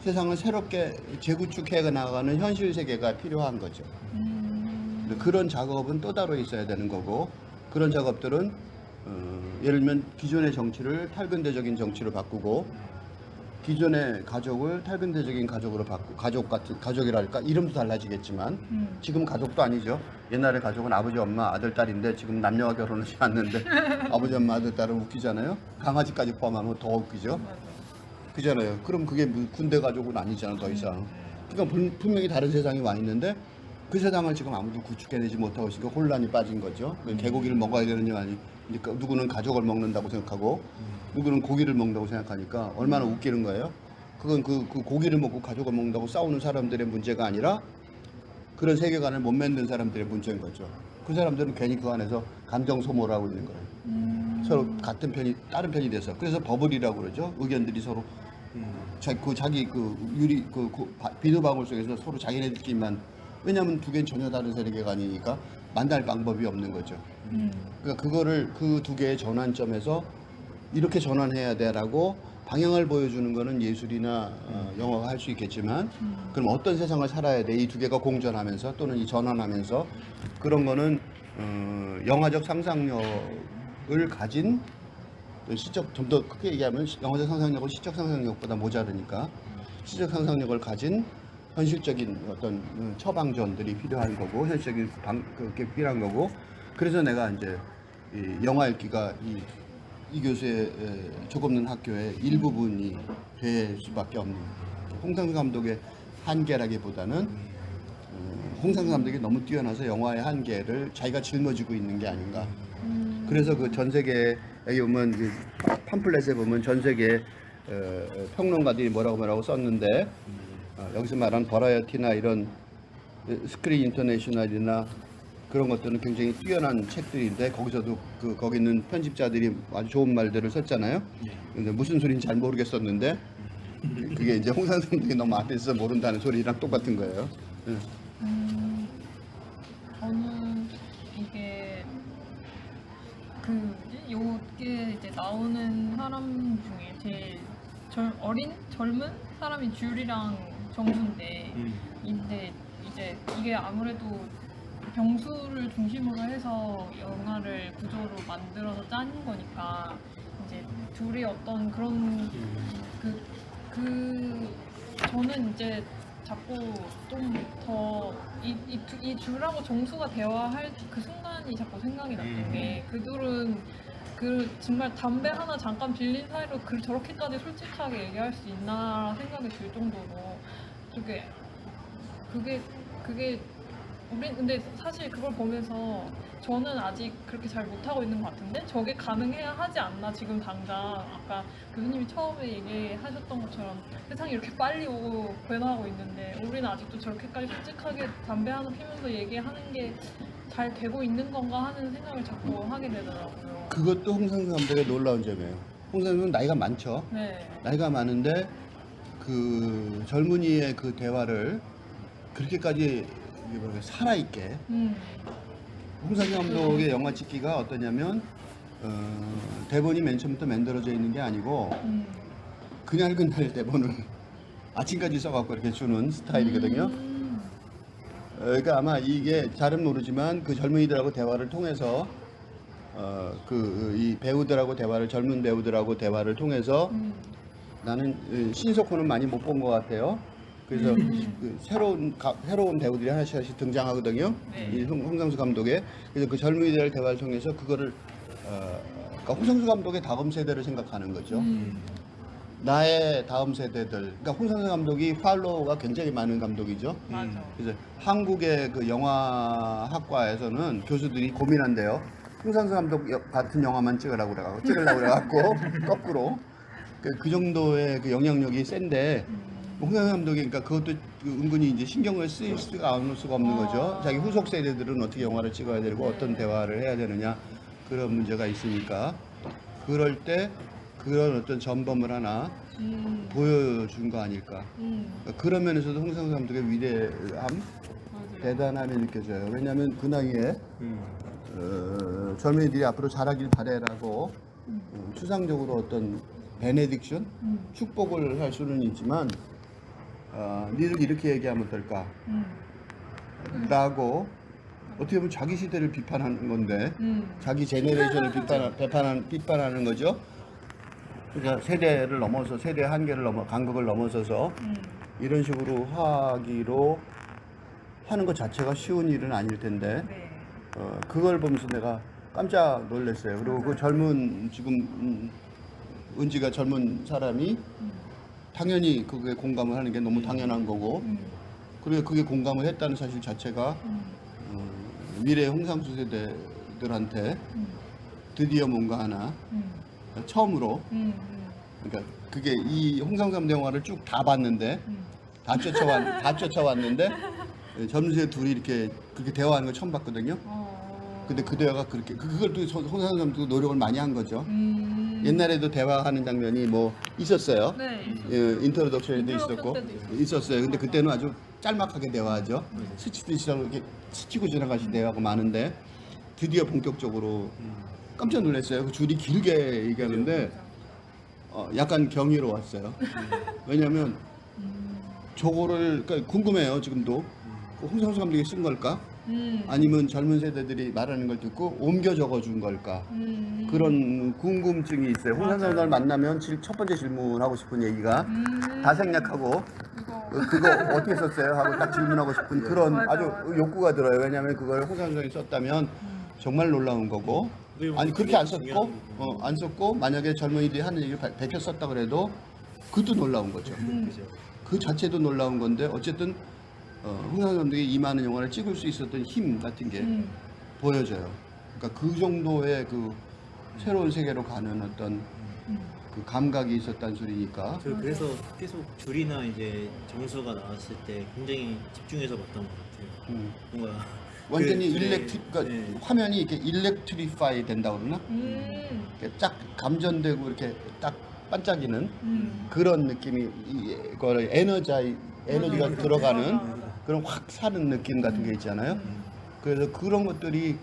세상을 새롭게 재구축해 나가는 현실 세계가 필요한 거죠. 근데 그런 작업은 또 따로 있어야 되는 거고, 그런 작업들은 예를 들면 기존의 정치를 탈근대적인 정치로 바꾸고, 기존의 가족을 탈근대적인 가족으로 바꾸고, 가족이랄까 이름도 달라지겠지만 지금 가족도 아니죠. 옛날에 가족은 아버지, 엄마, 아들, 딸인데 지금 남녀가 결혼하지 않는데 아버지, 엄마, 아들, 딸은 웃기잖아요. 강아지까지 포함하면 더 웃기죠. 그잖아요. 그럼 그게 군대 가족은 아니잖아, 더 이상. 그러니까 분명히 다른 세상이 와 있는데 그 세상을 지금 아무도 구축해내지 못하고 있으니까 혼란이 빠진 거죠. 개고기를 먹어야 되느냐 아니니까 누구는 가족을 먹는다고 생각하고 누구는 고기를 먹는다고 생각하니까 얼마나 웃기는 거예요. 그건 그 고기를 먹고 가족을 먹는다고 싸우는 사람들의 문제가 아니라 그런 세계관을 못 만든 사람들의 문제인 거죠. 그 사람들은 괜히 그 안에서 감정 소모를 하고 있는 거예요. 서로 같은 편이 다른 편이 돼서. 그래서 버블이라고 그러죠. 의견들이 서로 자기 비누방울 속에서 서로 자기네들끼리만, 왜냐하면 두 개는 전혀 다른 세계관이니까 만날 방법이 없는 거죠. 그러니까 그거를 그 두 개의 전환점에서 이렇게 전환해야 돼라고 방향을 보여주는 거는 예술이나 영화가 할 수 있겠지만, 그럼 어떤 세상을 살아야 돼? 이 두 개가 공존하면서 또는 이 전환하면서, 그런 거는 영화적 상상력을 가진 시적, 좀 더 크게 얘기하면 영화적 상상력은 시적 상상력보다 모자르니까 시적 상상력을 가진 현실적인 어떤 처방전들이 필요한 거고, 현실적인 그게 필요한 거고. 그래서 내가 이제 이 영화 읽기가 이 교수의 적 없는 학교의 일부분이 될 수밖에 없는, 홍상수 감독의 한계라기보다는 홍상수 감독이 너무 뛰어나서 영화의 한계를 자기가 짊어지고 있는 게 아닌가. 그래서 그 전 세계에 여기 보면 그 팜플렛에 보면 전 세계 평론가들이 뭐라고 썼는데, 여기서 말하는 버라이어티나 이런 스크린 인터내셔널이나 그런 것들은 굉장히 뛰어난 책들인데, 거기서도 거기 있는 편집자들이 아주 좋은 말들을 썼잖아요. 근데 무슨 소리인지 잘 모르겠었는데 그게 이제 홍상수 감독이 너무 앞에 있어서 모른다는 소리랑 똑같은 거예요. 저는 이게 요게 이제 나오는 사람 중에 제일 젊은 사람이 줄이랑 정수인데, 근데 이제 이게 아무래도 병수를 중심으로 해서 영화를 구조로 만들어서 짠 거니까 이제 둘이 어떤 그런 저는 이제 자꾸 좀 더 이 줄하고 정수가 대화할 그 순간이 자꾸 생각이 났던 게, 그 둘은 정말 담배 하나 잠깐 빌린 사이로 저렇게까지 솔직하게 얘기할 수 있나 생각이 들 정도로 그게 우리 근데 사실 그걸 보면서 저는 아직 그렇게 잘 못하고 있는 것 같은데 저게 가능해야 하지 않나 지금 당장. 아까 교수님이 처음에 얘기하셨던 것처럼 세상이 이렇게 빨리 오고 변화하고 있는데 우리는 아직도 저렇게까지 솔직하게 담배 하나 피면서 얘기하는 게 잘 되고 있는 건가 하는 생각을 자꾸 하게 되더라고요. 그것도 홍상수 감독의 놀라운 점이에요. 홍상수는 나이가 많죠. 네. 나이가 많은데 그 젊은이의 그 대화를 그렇게까지 살아있게. 홍상수 감독의 영화 찍기가 어떠냐면 대본이 맨 처음부터 만들어져 있는 게 아니고 그날 대본을 아침까지 써갖고 이렇게 주는 스타일이거든요. 그러니까 아마 이게 잘은 모르지만 그 젊은이들하고 대화를 통해서 이 배우들하고 젊은 배우들하고 대화를 통해서 나는 신석호는 많이 못 본 것 같아요. 그래서 그 새로운 배우들이 하나씩 등장하거든요. 네. 이 홍상수 감독의. 그래서 그 젊은이들의 대화를 통해서 그거를 그러니까 홍상수 감독의 다음 세대를 생각하는 거죠. 나의 다음 세대들. 그러니까 홍상수 감독이 팔로워가 굉장히 많은 감독이죠. 맞아. 그래서 한국의 그 영화학과에서는 교수들이 고민한대요. 홍상수 감독 같은 영화만 찍으려고 그래갖고 거꾸로 그 정도의 그 영향력이 센데, 홍상수 감독이 그러니까 그것도 은근히 이제 신경을 쓸 수가 없는 거죠. 자기 후속 세대들은 어떻게 영화를 찍어야 되고 어떤 대화를 해야 되느냐, 그런 문제가 있으니까. 그럴 때 그런 어떤 전범을 하나 보여준 거 아닐까. 그러니까 그런 면에서도 홍상수 감독의 위대함, 맞아요. 대단함이 느껴져요. 왜냐하면 그 나이에 젊은이들이 앞으로 잘하길 바래라고 추상적으로 어떤 베네딕션, 축복을 할 수는 있지만 니들 이렇게 얘기하면 어떨까? 라고 어떻게 보면 자기 시대를 비판하는 건데 자기 제너레이션을 비판하는 거죠. 그러니까 세대를 넘어서 세대 한계를 간극을 넘어서서 이런 식으로 하기로 하는 것 자체가 쉬운 일은 아닐 텐데 네. 그걸 보면서 내가 깜짝 놀랐어요. 그리고 그 젊은 지금 은지가 젊은 사람이 당연히 그게 공감을 하는 게 너무 당연한 거고 그리고 그게 공감을 했다는 사실 자체가 미래 홍상수 세대들한테 드디어 뭔가 하나 처음으로 그러니까 그게 이 홍상수 감독 영화를 쭉 다 봤는데 다 쫓아왔는데 젊은 세대 둘이 이렇게 그렇게 대화하는 걸 처음 봤거든요. 근데 그 대화가 그렇게 그걸 또 홍상수 감독도 노력을 많이 한 거죠. 옛날에도 대화하는 장면이 뭐 있었어요. 네. 인트로덕션에도 있었고 때도 있었어요. 근데 그때는 아주 짤막하게 대화하죠. 스치듯이 이렇게 스치고 지나가신 대화가 많은데 드디어 본격적으로 깜짝 놀랐어요. 그 줄이 길게 얘기하는데 약간 경이로웠어요. 왜냐하면 저거를 그러니까 궁금해요. 지금도 그 홍상수 감독이 쓴 걸까? 아니면 젊은 세대들이 말하는 걸 듣고 옮겨 적어준 걸까? 그런 궁금증이 있어요. 홍상수 감독을 만나면 첫 번째 질문하고 싶은 얘기가 다 생략하고 그거 어떻게 썼어요? 하고 딱 질문하고 싶은 그런 아주 욕구가 들어요. 왜냐하면 그걸 홍상수 감독이 썼다면 정말 놀라운 거고 아니 그렇게 안 썼고 만약에 젊은이들이 하는 얘기를 베껴 썼다 그래도 그것도 놀라운 거죠. 그 자체도 놀라운 건데 어쨌든 홍상수 감독이 이 많은 영화를 찍을 수 있었던 힘 같은 게 보여져요. 그러니까 그 정도의 그 새로운 세계로 가는 어떤 그 감각이 있었다는 소리니까. 저 그래서 계속 줄이나 이제 정수가 나왔을 때 굉장히 집중해서 봤던 것 같아요. 뭔가 완전히 네, 그러니까 네. 화면이 이렇게 일렉트리파이 된다고 그러나? 이렇게 딱 감전되고 이렇게 딱 반짝이는 그런 느낌이 이거를 에너지가 들어가는 그런 확 사는 느낌 같은 게 있잖아요. 그래서 그런 것들이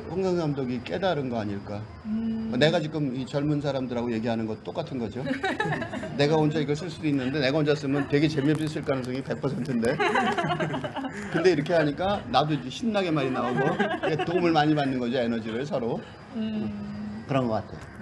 홍상수 감독이 깨달은 거 아닐까. 내가 지금 이 젊은 사람들하고 얘기하는 거 똑같은 거죠. 내가 혼자 이걸 쓸 수도 있는데 내가 혼자 쓰면 되게 재미없을 가능성이 100%인데 근데 이렇게 하니까 나도 이제 신나게 많이 나오고 도움을 많이 받는 거죠. 에너지를 서로. 그런 것 같아요.